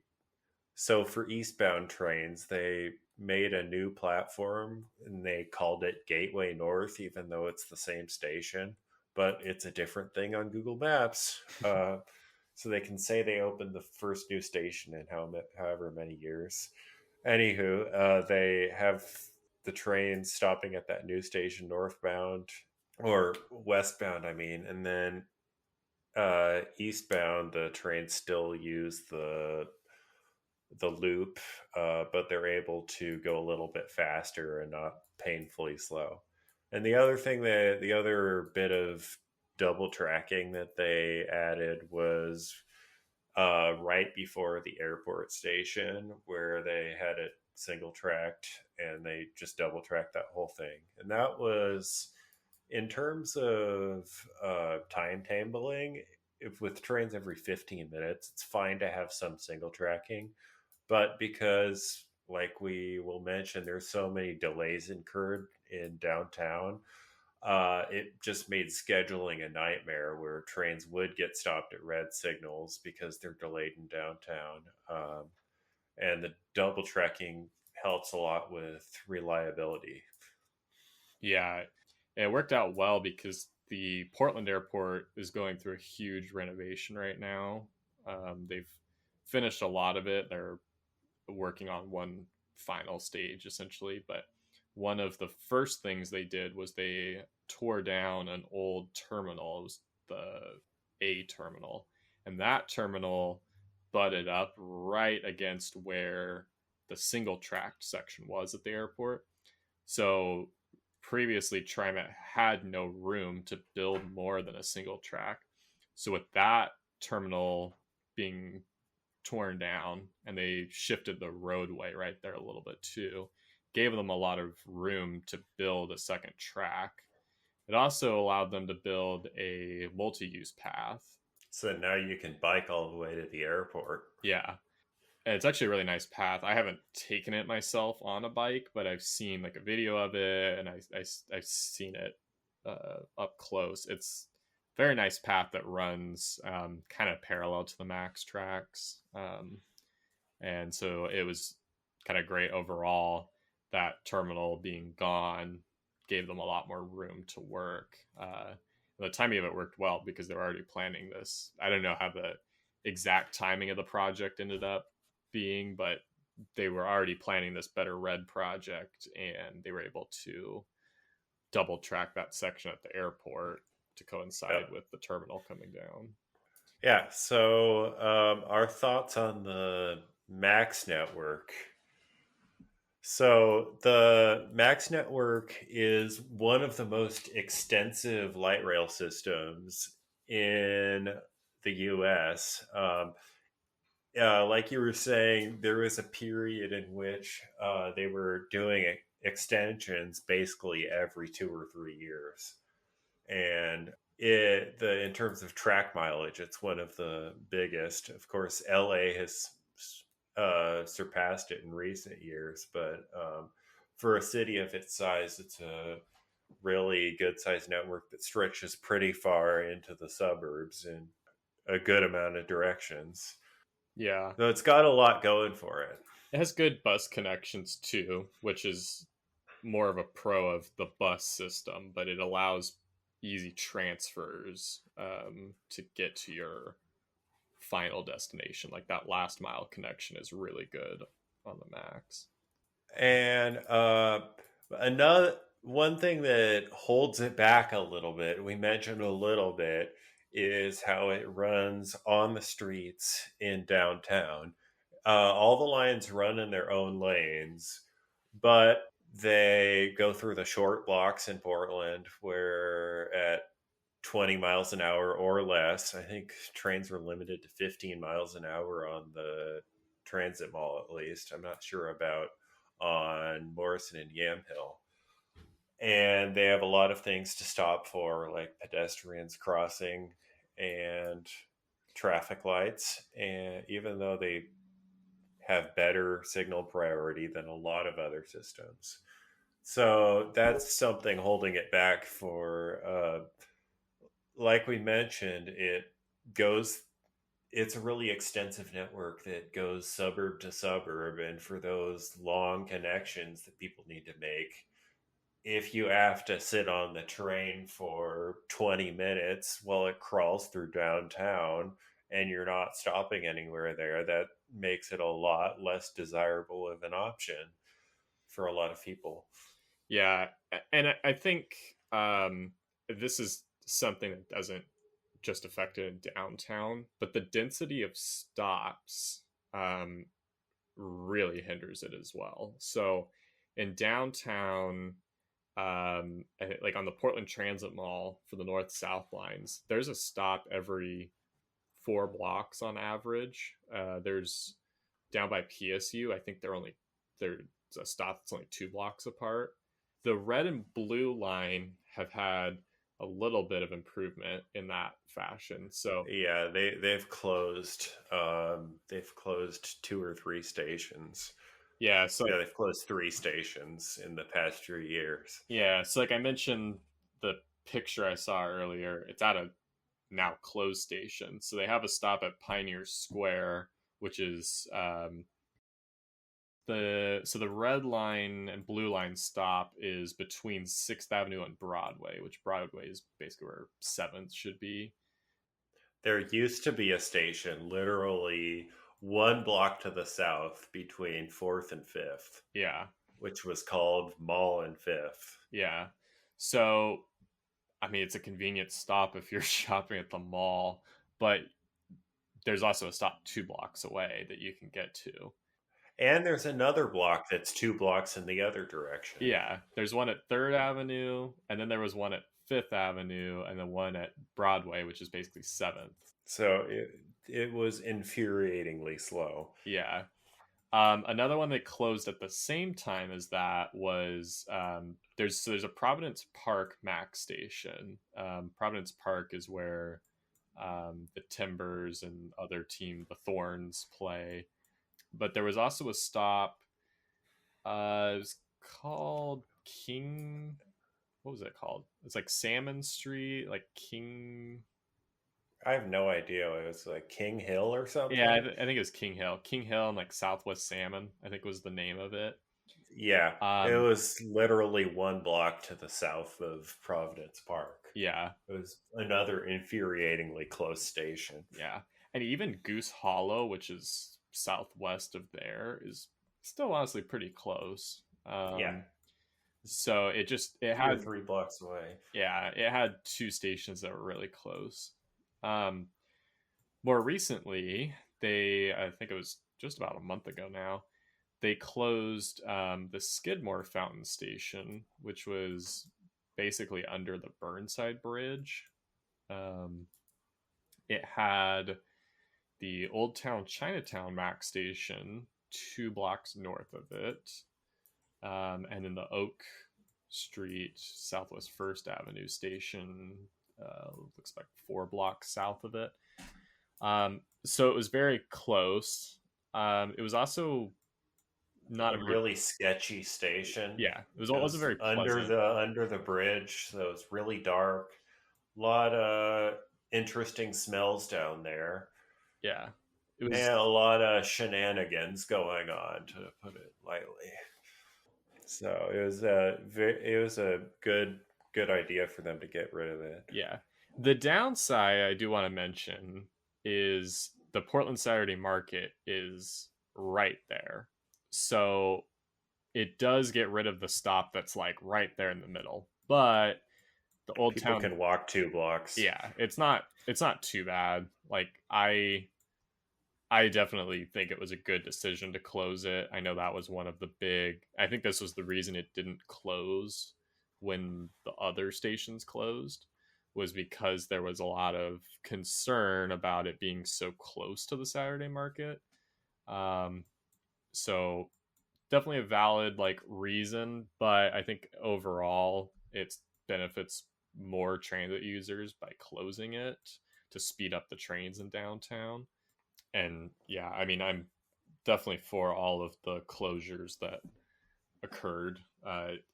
so for eastbound trains, they made a new platform and they called it Gateway North, even though it's the same station, but it's a different thing on Google Maps. So they can say they opened the first new station in however many years. Anywho, they have the trains stopping at that new station northbound or westbound, I mean, and then eastbound the trains still use the loop, but they're able to go a little bit faster and not painfully slow. And the other thing that the other bit of double tracking that they added was right before the airport station, where they had it single tracked and they just double tracked that whole thing. And that was, in terms of timetabling, if with trains every 15 minutes, it's fine to have some single tracking. But because, like we will mention, there's so many delays incurred in downtown, it just made scheduling a nightmare where trains would get stopped at red signals because they're delayed in downtown. and the double tracking helps a lot with reliability. Yeah, it worked out well because the Portland airport is going through a huge renovation right now. They've finished a lot of it. They're working on one final stage essentially, but one of the first things they did was they tore down an old terminal. It was the A terminal, and that terminal butted up right against where the single tracked section was at the airport. So previously, TriMet had no room to build more than a single track. So with that terminal being torn down and they shifted the roadway right there a little bit too, gave them a lot of room to build a second track. It also allowed them to build a multi-use path. So now you can bike all the way to the airport. Yeah, and it's actually a really nice path. I haven't taken it myself on a bike, but I've seen like a video of it, and I've seen it up close. It's a very nice path that runs kind of parallel to the max tracks, and so it was kind of great overall. That terminal being gone gave them a lot more room to work. The timing of it worked well because they were already planning this. I don't know how the exact timing of the project ended up being, but they were already planning this Better Red project, and they were able to double track that section at the airport to coincide with the terminal coming down. Yeah. So our thoughts on the Max network. So the Max network is one of the most extensive light rail systems in the U.S. Like you were saying, there was a period in which they were doing extensions basically every 2 or 3 years, and in terms of track mileage, it's one of the biggest. Of course, LA has surpassed it in recent years, but for a city of its size, it's a really good sized network that stretches pretty far into the suburbs in a good amount of directions. Yeah. So it's got a lot going for it. It has good bus connections too, which is more of a pro of the bus system, but it allows easy transfers to get to your final destination. Like that last mile connection is really good on the Max. And another one thing that holds it back a little bit, we mentioned a little bit, is how it runs on the streets in downtown. All the lines run in their own lanes, but they go through the short blocks in Portland where at 20 miles an hour or less, I think trains were limited to 15 miles an hour on the transit mall, at least. I'm not sure about on Morrison and Yamhill. And they have a lot of things to stop for, like pedestrians crossing and traffic lights. And even though they have better signal priority than a lot of other systems. So that's something holding it back for, like we mentioned, it's a really extensive network that goes suburb to suburb. And for those long connections that people need to make, if you have to sit on the train for 20 minutes while it crawls through downtown and you're not stopping anywhere there, that makes it a lot less desirable of an option for a lot of people. Yeah. And I think this is something that doesn't just affect it in downtown, but the density of stops really hinders it as well. So in downtown, like on the Portland Transit Mall for the north south lines, there's a stop every 4 blocks on average. There's down by PSU, I think there's a stop that's only 2 blocks apart. The red and blue line have had a little bit of improvement in that fashion. So yeah, they've closed 2 or 3 stations. Yeah, so they've closed 3 stations in the past 3 years. Yeah, so like I mentioned, the picture I saw earlier, it's at a now closed station. So they have a stop at Pioneer Square, which is The red line and blue line stop is between 6th Avenue and Broadway, which Broadway is basically where 7th should be. There used to be a station literally one block to the south between 4th and 5th, Yeah. which was called Mall and 5th. Yeah. So, I mean, it's a convenient stop if you're shopping at the mall, but there's also a stop 2 blocks away that you can get to. And there's another block that's 2 blocks in the other direction. Yeah, there's one at 3rd Avenue, and then there was one at 5th Avenue, and then one at Broadway, which is basically 7th. So it was infuriatingly slow. Yeah. Another one that closed at the same time as that was there's a Providence Park Max station. Providence Park is where the Timbers and other team, the Thorns, play. But there was also a stop. It was called King. What was it called? It's like Salmon Street, like King. I have no idea. It was like King Hill or something. Yeah, I think it was King Hill. King Hill and like Southwest Salmon, I think was the name of it. Yeah, it was literally 1 block to the south of Providence Park. Yeah. It was another infuriatingly close station. Yeah. And even Goose Hollow, which is southwest of there, is still honestly pretty close. Yeah. So it 2 had or 3 blocks away. Yeah, it had 2 stations that were really close. More recently, I think it was just about a month ago now, they closed the Skidmore Fountain Station, which was basically under the Burnside Bridge. It had the Old Town Chinatown Max Station 2 blocks north of it, and then the Oak Street Southwest First Avenue Station looks like 4 blocks south of it. So it was very close. It was also not a really sketchy station. Yeah, it was very pleasant. under the bridge, so it's really dark. A lot of interesting smells down there. Yeah, it was, and a lot of shenanigans going on, to put it lightly. So it was a good idea for them to get rid of it. Yeah, the downside I do want to mention is the Portland Saturday Market is right there. So it does get rid of the stop that's like right there in the middle. But the Old People Town can walk 2 blocks. Yeah, it's not too bad. Like I definitely think it was a good decision to close it. I know that was one of the I think this was the reason it didn't close when the other stations closed, was because there was a lot of concern about it being so close to the Saturday market. So definitely a valid reason, but I think overall it benefits more transit users by closing it to speed up the trains in downtown. And yeah, I mean, I'm definitely for all of the closures that occurred.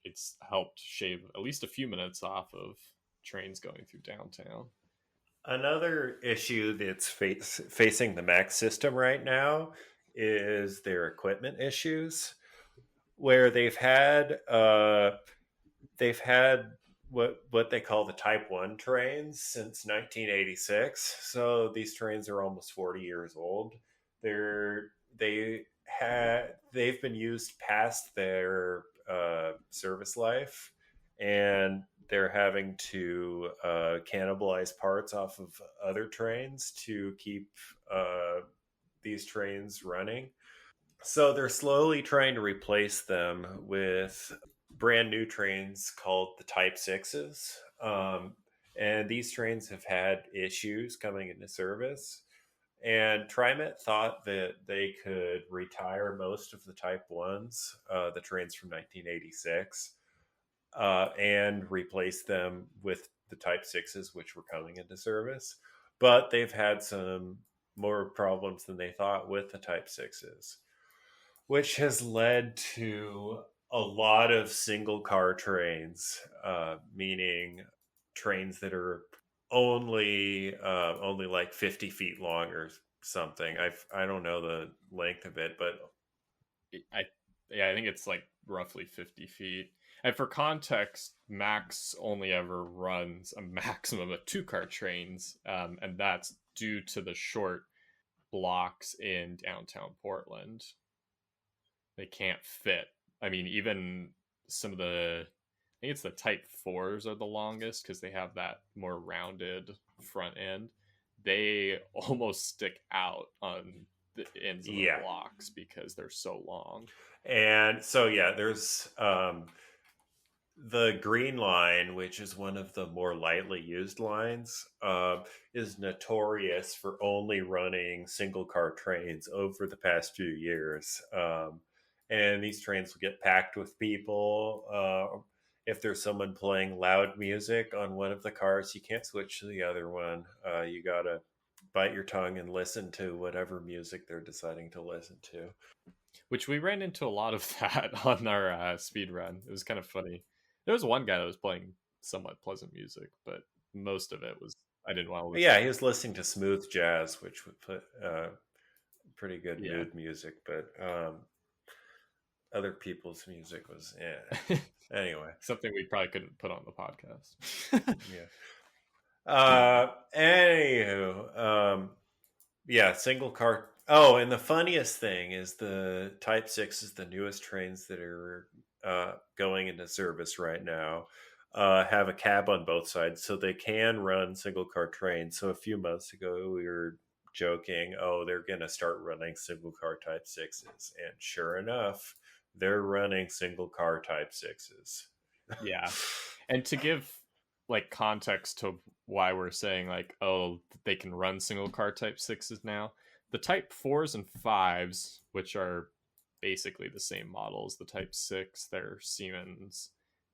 It's helped shave at least a few minutes off of trains going through downtown. Another issue that's facing the Max system right now is their equipment issues, where they've had what they call the Type 1 trains since 1986. So these trains are almost 40 years old. They've been used past their service life, and they're having to cannibalize parts off of other trains to keep these trains running. So they're slowly trying to replace them with brand new trains called the Type 6s. And these trains have had issues coming into service. And TriMet thought that they could retire most of the Type 1s, the trains from 1986, and replace them with the Type 6s, which were coming into service. But they've had some more problems than they thought with the Type 6s, which has led to a lot of single car trains, meaning trains that are only like 50 feet long or something. I don't know the length of it, but Yeah, I think it's like roughly 50 feet. And for context, Max only ever runs a maximum of 2 car trains, and that's due to the short blocks in downtown Portland. They can't fit. I mean, even some of the, I think it's the Type 4s are the longest because they have that more rounded front end. They almost stick out on the ends of the Yeah. blocks because they're so long. And so, yeah, there's the Green Line, which is one of the more lightly used lines, is notorious for only running single car trains over the past few years. And these trains will get packed with people. If there's someone playing loud music on one of the cars, you can't switch to the other one. You gotta bite your tongue and listen to whatever music they're deciding to listen to. Which we ran into a lot of that on our speed run. It was kind of funny. There was one guy that was playing somewhat pleasant music, but most of it was I didn't want to listen. Yeah, he was listening to smooth jazz, which would put pretty good Yeah. mood music, but other people's music was anyway. Something we probably couldn't put on the podcast. Yeah. Anywho, yeah, single car. Oh, and the funniest thing is the Type 6 is the newest trains that are going into service right now. Have a cab on both sides, so they can run single car trains. So a few months ago, we were joking, oh, they're going to start running single car Type 6s. And sure enough, they're running single car Type 6s. Yeah. And to give like context to why we're saying like, oh, they can run single car Type 6s now, the Type 4s and 5s, which are basically the same models, the Type 6, they're Siemens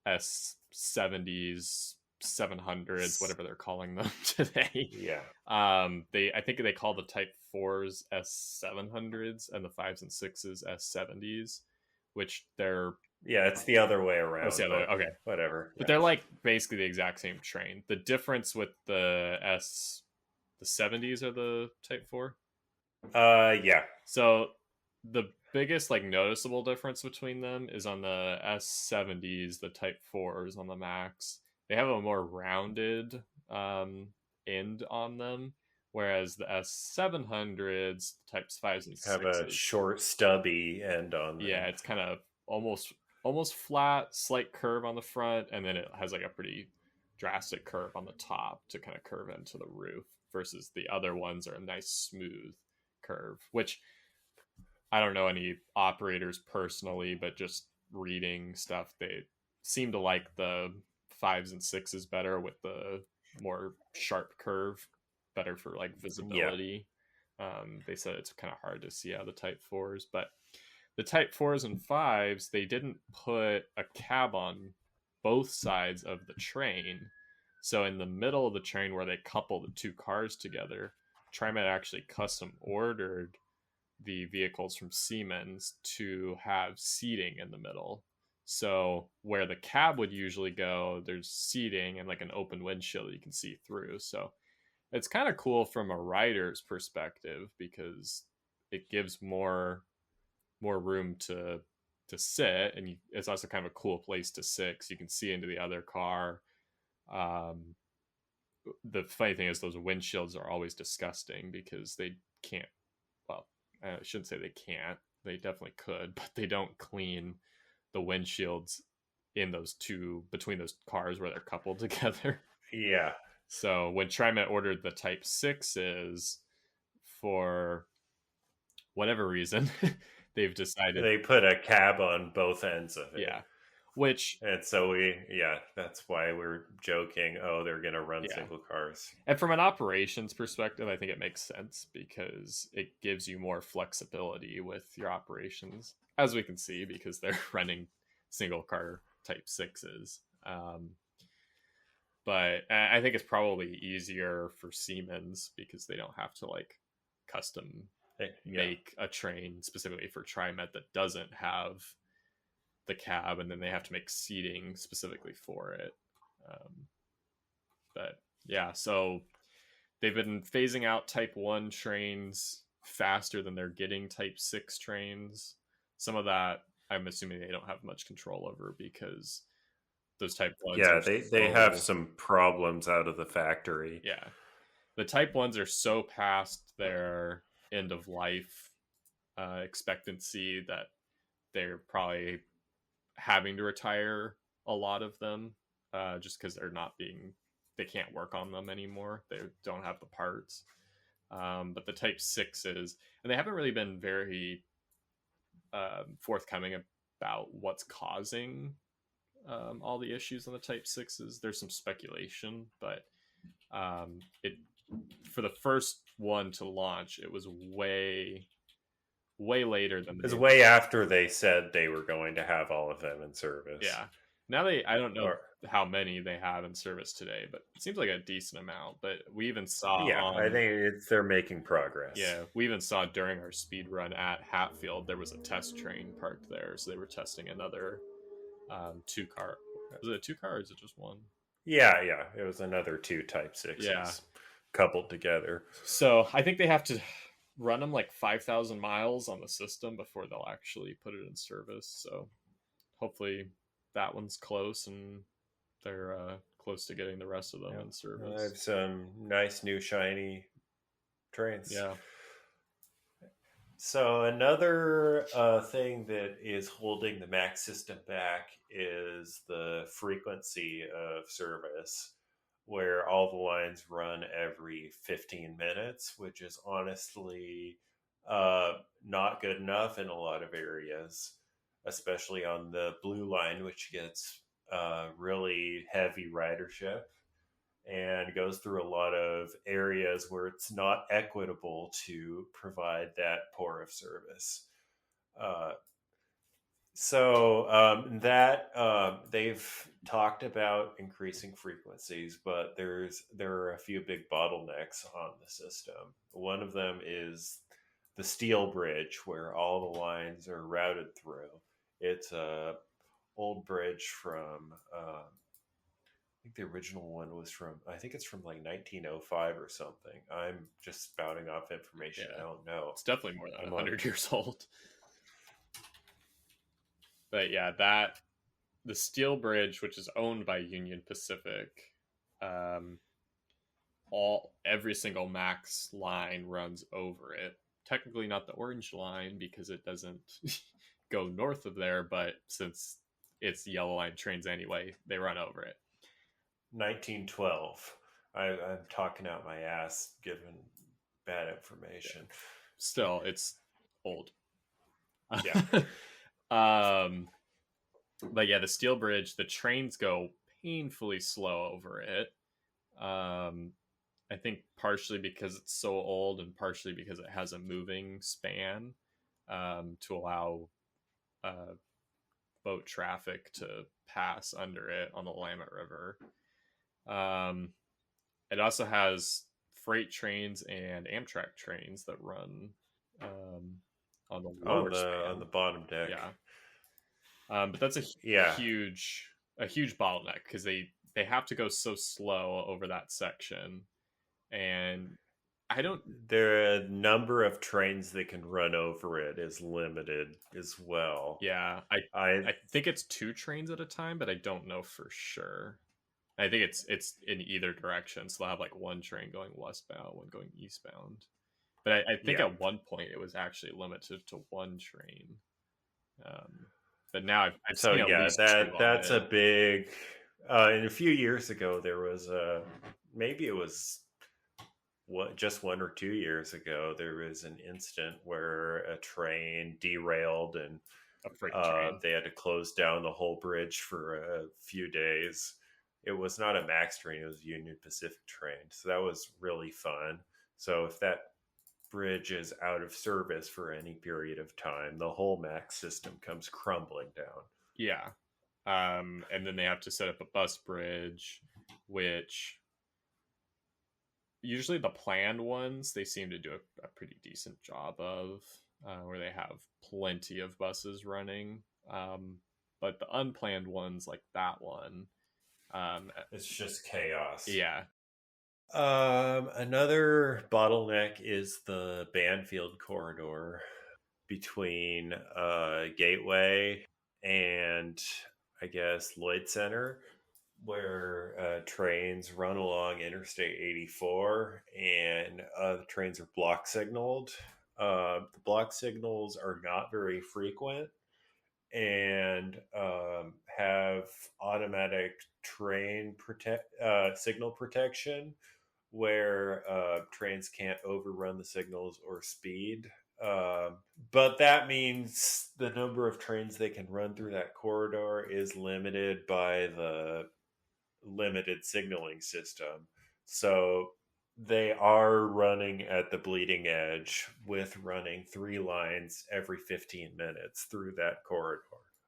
S70s, 700s, whatever they're calling them today. Yeah. I think they call the Type 4s S700s and the 5s and 6s S70s, which they're Yeah, it's the other way around. it's the other, okay, whatever. but they're like basically the exact same train. The difference with the 70s are the Type 4. Yeah. So the biggest like noticeable difference between them is on the S70s, the Type 4s on the Max. They have a more rounded end on them, whereas the S700s, Types 5s and 6s have a short, stubby end on them. Yeah, it's kind of almost flat, slight curve on the front, and then it has like a pretty drastic curve on the top to kind of curve into the roof, versus the other ones are a nice smooth curve, which I don't know any operators personally, but just reading stuff, they seem to like the 5s and 6s better with the more sharp curve, better for like visibility. They said it's kind of hard to see out of the Type 4s, but the Type 4s and 5s, they didn't put a cab on both sides of the train. So in the middle of the train where they couple the 2 cars together, TriMet actually custom ordered the vehicles from Siemens to have seating in the middle. So where the cab would usually go, there's seating and like an open windshield that you can see through. So it's kind of cool from a rider's perspective because it gives more room to sit, and it's also kind of a cool place to sit because you can see into the other car. The funny thing is those windshields are always disgusting because they can't, well, I shouldn't say they can't, they definitely could, but they don't clean the windshields in those two, between those cars where they're coupled together. Yeah. So when TriMet ordered the Type 6s, for whatever reason, they've decided they put a cab on both ends of it. Yeah. Which, and so that's why we're joking, oh, they're going to run single cars. And from an operations perspective, I think it makes sense because it gives you more flexibility with your operations, as we can see, because they're running single car Type 6s. But I think it's probably easier for Siemens because they don't have to like custom make a train specifically for TriMet that doesn't have the cab, and then they have to make seating specifically for it. But yeah, so they've been phasing out Type 1 trains faster than they're getting Type 6 trains. Some of that I'm assuming they don't have much control over, because those Type 1s Yeah, are they have so, some problems out of the factory. yeah. The Type 1s are so past their end of life expectancy that they're probably having to retire a lot of them, just because they can't work on them anymore. They don't have the parts. But the Type 6s, and they haven't really been very forthcoming about what's causing all the issues on the Type 6s. There's some speculation, but it for the first one to launch, it was way later than It was they. way after they said they were going to have all of them in service. Yeah. Now I don't know Or how many they have in service today, but it seems like a decent amount. But we even saw yeah, I on, think they're making progress. yeah, we even saw during our speed run at Hatfield, there was a test train parked there, so they were testing another two car. Was it a two car, or is it just one? Yeah, yeah. It was another two Type 6s Yeah. coupled together. So I think they have to run them like 5,000 miles on the system before they'll actually put it in service. So hopefully that one's close, and they're close to getting the rest of them in I service. have some nice new shiny trains. Yeah. So another thing that is holding the Mac system back is the frequency of service, where all the lines run every 15 minutes, which is honestly not good enough in a lot of areas, especially on the blue line, which gets really heavy ridership and goes through a lot of areas where it's not equitable to provide that poor of service. Uh, they've talked about increasing frequencies, but there are a few big bottlenecks on the system. One of them is the steel bridge, where all the lines are routed through. It's a old bridge from I think the original one was from, I think it's from like 1905 or something. I'm just spouting off information Yeah. I don't know. It's definitely more than I'm 100 years old. But yeah, the steel bridge, which is owned by Union Pacific, um, every single Max line runs over it. Technically not the orange line, because it doesn't go north of there, but since it's yellow line trains anyway, they run over it. 1912. I'm talking out my ass, giving bad information. Still, it's old. Yeah. But yeah, the steel bridge, the trains go painfully slow over it. I think partially because it's so old, and partially because it has a moving span to allow boat traffic to pass under it on the Willamette River. It also has freight trains and Amtrak trains that run on the lower span. On the bottom deck. Yeah. But that's a huge bottleneck, because they have to go so slow over that section, and the number of trains that can run over it is limited as well. Yeah, I think it's 2 trains at a time, but I don't know for sure. I think it's in either direction, so they'll have like one train going westbound, one going eastbound. But I think at one point it was actually limited to one train. But now I've so seen yeah, that's a big. And a few years ago, there was maybe it was just 1 or 2 years ago, there was an incident where a train derailed, and a freight train. They had to close down the whole bridge for a few days. It was not a Max train; it was a Union Pacific train. So that was really fun. So if that bridge is out of service for any period of time, the whole Max system comes crumbling down. Yeah. And then they have to set up a bus bridge, which usually the planned ones, they seem to do a pretty decent job of, where they have plenty of buses running. But the unplanned ones, like that one, it's just chaos. Yeah. Another bottleneck is the Banfield corridor. between Gateway and I guess Lloyd Center, where trains run along Interstate 84 and the trains are block signaled. The block signals are not very frequent and have automatic signal protection where trains can't overrun the signals or speed. Um, but that means the number of trains they can run through that corridor is limited by the limited signaling system. So they are running at the bleeding edge with running 3 lines every 15 minutes through that corridor,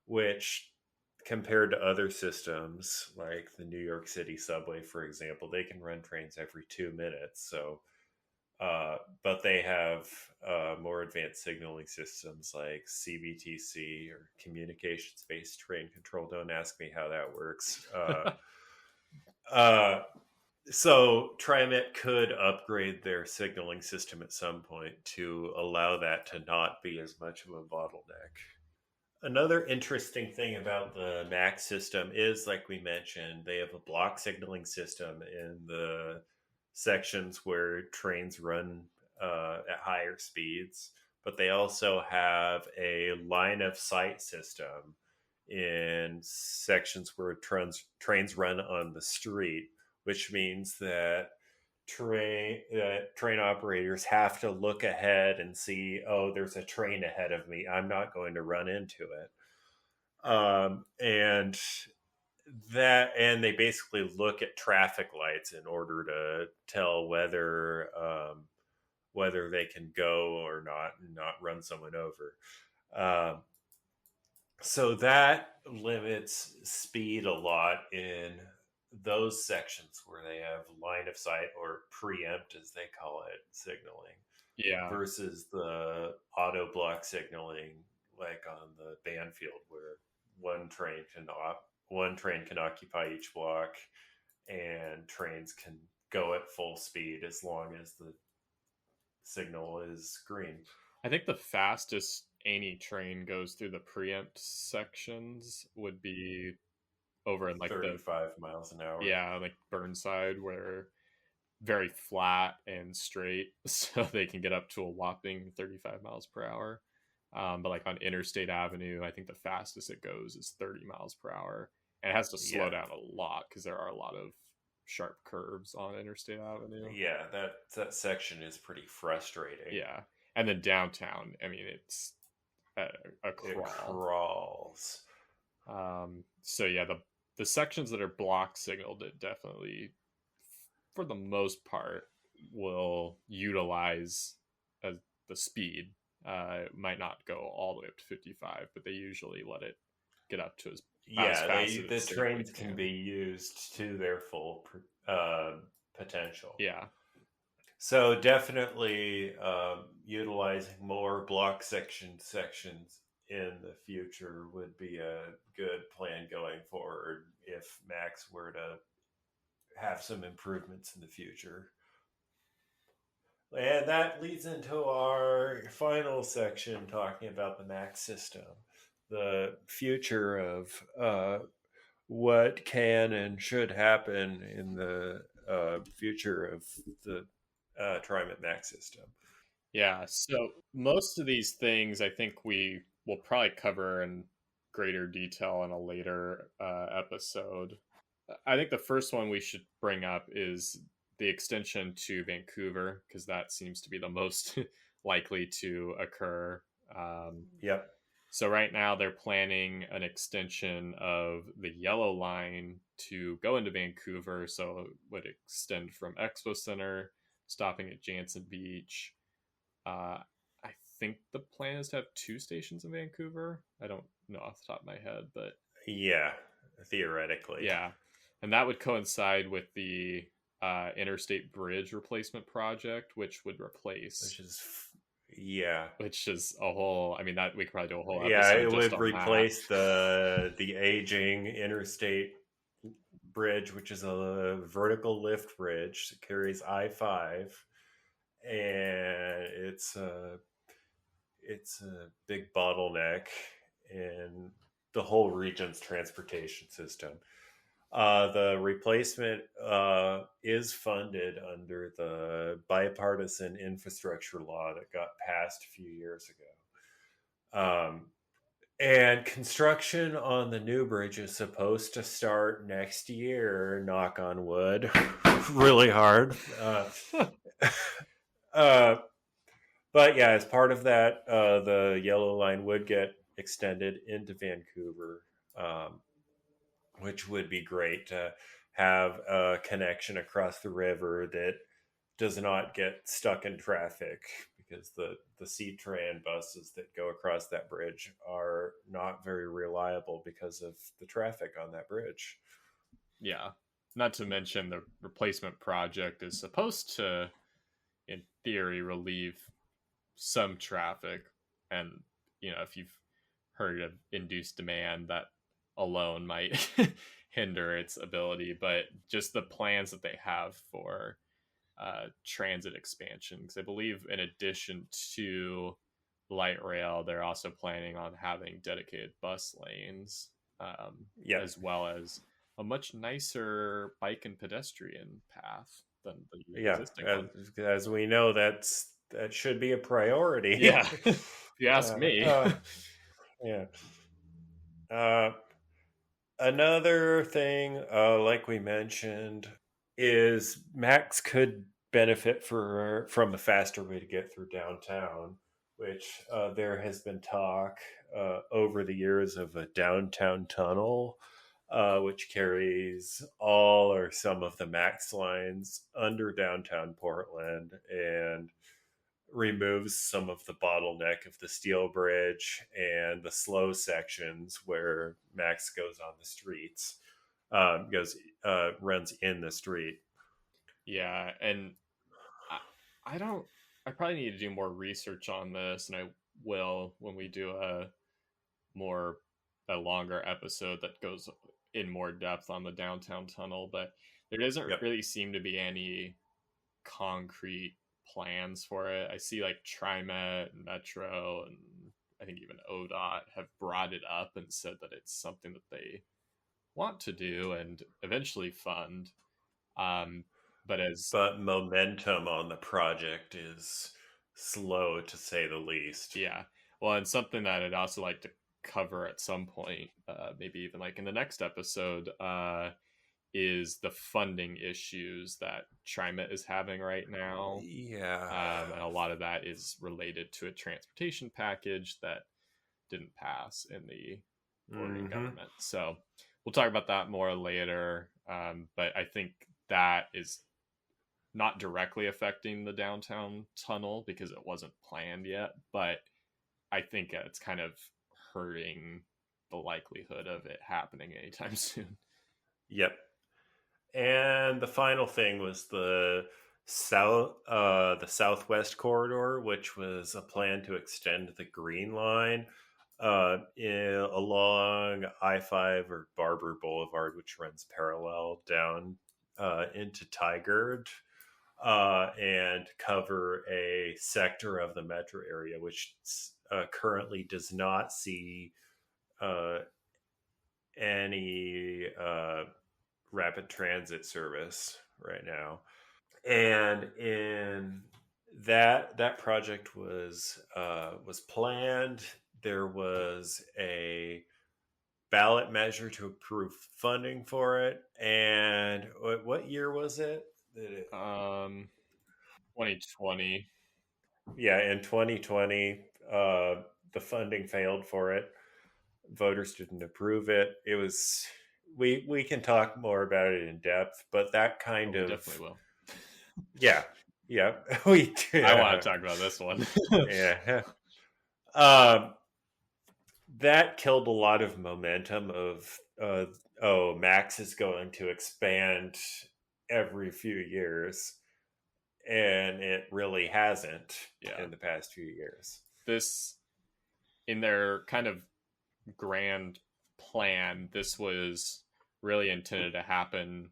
which compared to other systems like the New York City subway, for example, they can run trains every 2 minutes. So, but they have more advanced signaling systems like CBTC or communications based train control. Don't ask me how that works. Uh, so TriMet could upgrade their signaling system at some point to allow that to not be as much of a bottleneck. Another interesting thing about the Max system is, like we mentioned, they have a block signaling system in the sections where trains run at higher speeds, but they also have a line of sight system in sections where trains run on the street, which means that train operators have to look ahead and see, oh, there's a train ahead of me, I'm not going to run into it. And they basically look at traffic lights in order to tell whether they can go or not and not run someone over. So that limits speed a lot in those sections where they have line of sight or preempt, as they call it, signaling, Yeah. versus the auto block signaling, like on the Banfield, where one train can occupy each block, and trains can go at full speed as long as the signal is green. I think the fastest any train goes through the preempt sections would be over in like the 35 miles an hour. yeah, like Burnside, where very flat and straight, so they can get up to a whopping 35 miles per hour. But like on Interstate Avenue, I think the fastest it goes is 30 miles per hour, and it has to slow down a lot because there are a lot of sharp curves on Interstate Avenue. Yeah, that section is pretty frustrating. Yeah, and then downtown, I mean, it's a crawl. It crawls. So yeah, the sections that are block signaled, it definitely, for the most part, will utilize the speed. It might not go all the way up to 55, but they usually let it get up to as fast the as trains can be used to their full potential. Yeah. So definitely utilizing more block sections in the future would be a good plan going forward if Max were to have some improvements in the future. And that leads into our final section talking about the Max system, the future of what can and should happen in the future of the TriMet Max system. Yeah, so most of these things I think we will probably cover in greater detail in a later episode. I think the first one we should bring up is the extension to Vancouver, because that seems to be the most likely to occur. Yep. So right now they're planning an extension of the Yellow Line to go into Vancouver, so it would extend from Expo Center, stopping at Jansen Beach. I think the plan is to have 2 stations in Vancouver. I don't know off the top of my head, but yeah, theoretically, yeah, and that would coincide with the interstate bridge replacement project, which would replace, which is a whole. I mean, that we could probably do a whole episode. Yeah, it would replace the aging interstate bridge, which is a vertical lift bridge that carries I-5, and it's a big bottleneck in the whole region's transportation system. The replacement is funded under the bipartisan infrastructure law that got passed a few years ago. And construction on the new bridge is supposed to start next year, knock on wood, really hard. Uh, but yeah, as part of that, the yellow line would get extended into Vancouver, um, which would be great to have a connection across the river that does not get stuck in traffic, because the C-Tran buses that go across that bridge are not very reliable because of the traffic on that bridge. Yeah. Not to mention the replacement project is supposed to, in theory, relieve some traffic. And, if you've heard of induced demand, that alone might hinder its ability. But just the plans that they have for transit expansion, because I believe in addition to light rail, they're also planning on having dedicated bus lanes, Yep. as well as a much nicer bike and pedestrian path than the Yeah, existing one. as we know, that should be a priority. Yeah, if you ask me. Yeah. Uh, Another thing, like we mentioned, is Max could benefit from a faster way to get through downtown, which there has been talk over the years of a downtown tunnel, which carries all or some of the Max lines under downtown Portland and removes some of the bottleneck of the steel bridge and the slow sections where Max goes on the streets, goes runs in the street. Yeah, and I don't. I probably need to do more research on this, and I will when we do more a longer episode that goes in more depth on the downtown tunnel. But there doesn't Yep. really seem to be any concrete plans for it. I see like TriMet, Metro, and I think even ODOT have brought it up and said that it's something that they want to do and eventually fund. Um, but as But momentum on the project is slow, to say the least. Yeah, well, and something that I'd also like to cover at some point, maybe even like in the next episode, is the funding issues that TriMet is having right now. Yeah. And a lot of that is related to a transportation package that didn't pass in the Oregon government. So we'll talk about that more later. But I think that is not directly affecting the downtown tunnel because it wasn't planned yet. But I think it's kind of hurting the likelihood of it happening anytime soon. Yep. And the final thing was the southwest corridor, which was a plan to extend the Green Line along I-5 or Barber Boulevard, which runs parallel down into Tigard, and cover a sector of the metro area, which currently does not see any rapid transit service right now. And in that project was planned. There was a ballot measure to approve funding for it. And what year was it? 2020. Yeah, in 2020, the funding failed for it. Voters didn't approve it. It was we can talk more about it in depth, but that kind of definitely will. Yeah, yeah, we do. I want to talk about this one. Yeah. Um, that killed a lot of momentum of Max is going to expand every few years, and it really hasn't in the past few years. This, in their kind of grand plan, this was really intended to happen.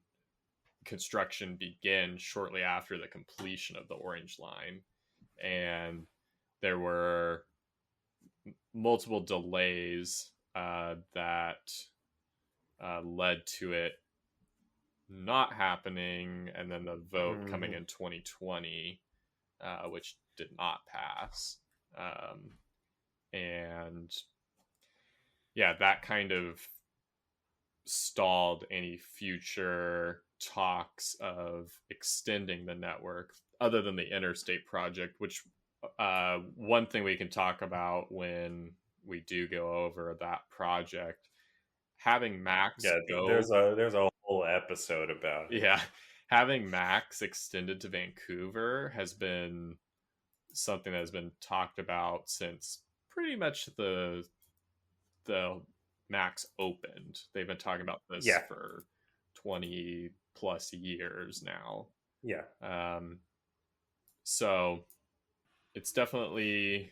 Construction begin shortly after the completion of the Orange Line, and there were multiple delays that led to it not happening, and then the vote coming in 2020, which did not pass. And yeah, that kind of stalled any future talks of extending the network other than the interstate project, which one thing we can talk about when we do go over that project, having Max go. There's a whole episode about it. Yeah, having Max extended to Vancouver has been something that has been talked about since pretty much the Max opened. They've been talking about this for 20 plus years now. Yeah. So it's definitely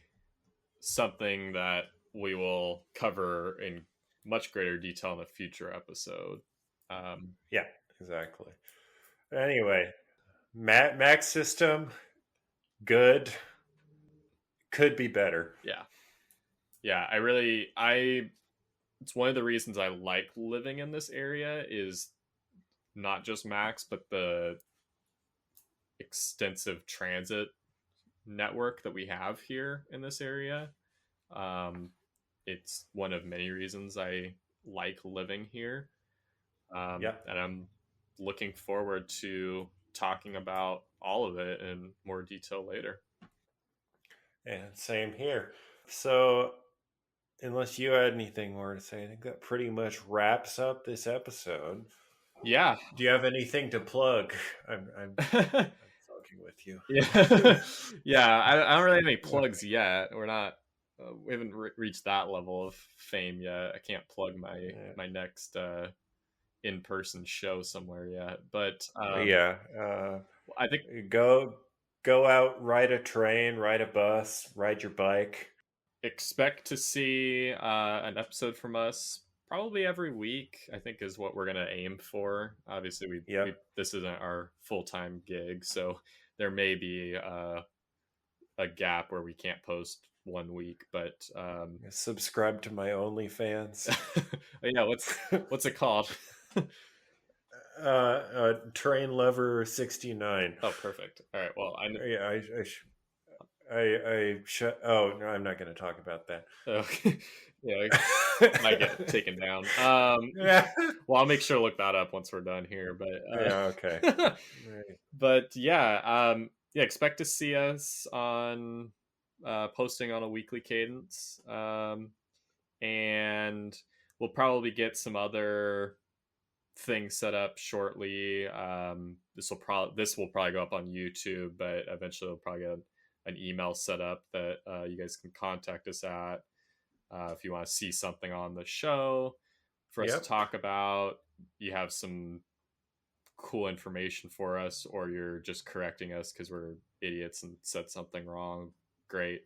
something that we will cover in much greater detail in a future episode. Yeah, exactly. Anyway, Max system, good. Could be better. Yeah. It's one of the reasons I like living in this area is not just Max, but the extensive transit network that we have here in this area. It's one of many reasons I like living here. And I'm looking forward to talking about all of it in more detail later. And same here. So, unless you had anything more to say, I think that pretty much wraps up this episode. Yeah. Do you have anything to plug? I'm talking with you. Yeah. I don't really have any plugs yet. We're not. We haven't reached that level of fame yet. I can't plug my next in-person show somewhere yet. But I think go out, ride a train, ride a bus, ride your bike. Expect to see an episode from us probably every week, I think, is what we're going to aim for. Obviously, we this isn't our full-time gig, so there may be a gap where we can't post 1 week, but subscribe to my OnlyFans. Yeah, what's it called? Train Lover 69. Oh, perfect. All right. Well, oh no, I'm not going to talk about that. Okay. Yeah, I might get taken down. Well, I'll make sure to look that up once we're done here. But okay. But yeah, expect to see us on posting on a weekly cadence, and we'll probably get some other things set up shortly. This will probably go up on YouTube, but eventually we'll probably get an email set up that you guys can contact us at if you want to see something on the show for us to talk about. You have some cool information for us, or you're just correcting us because we're idiots and said something wrong. Great.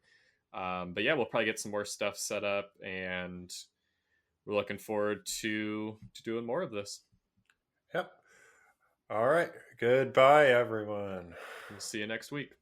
But yeah, we'll probably get some more stuff set up, and we're looking forward to doing more of this. Yep. All right. Goodbye, everyone. We'll see you next week.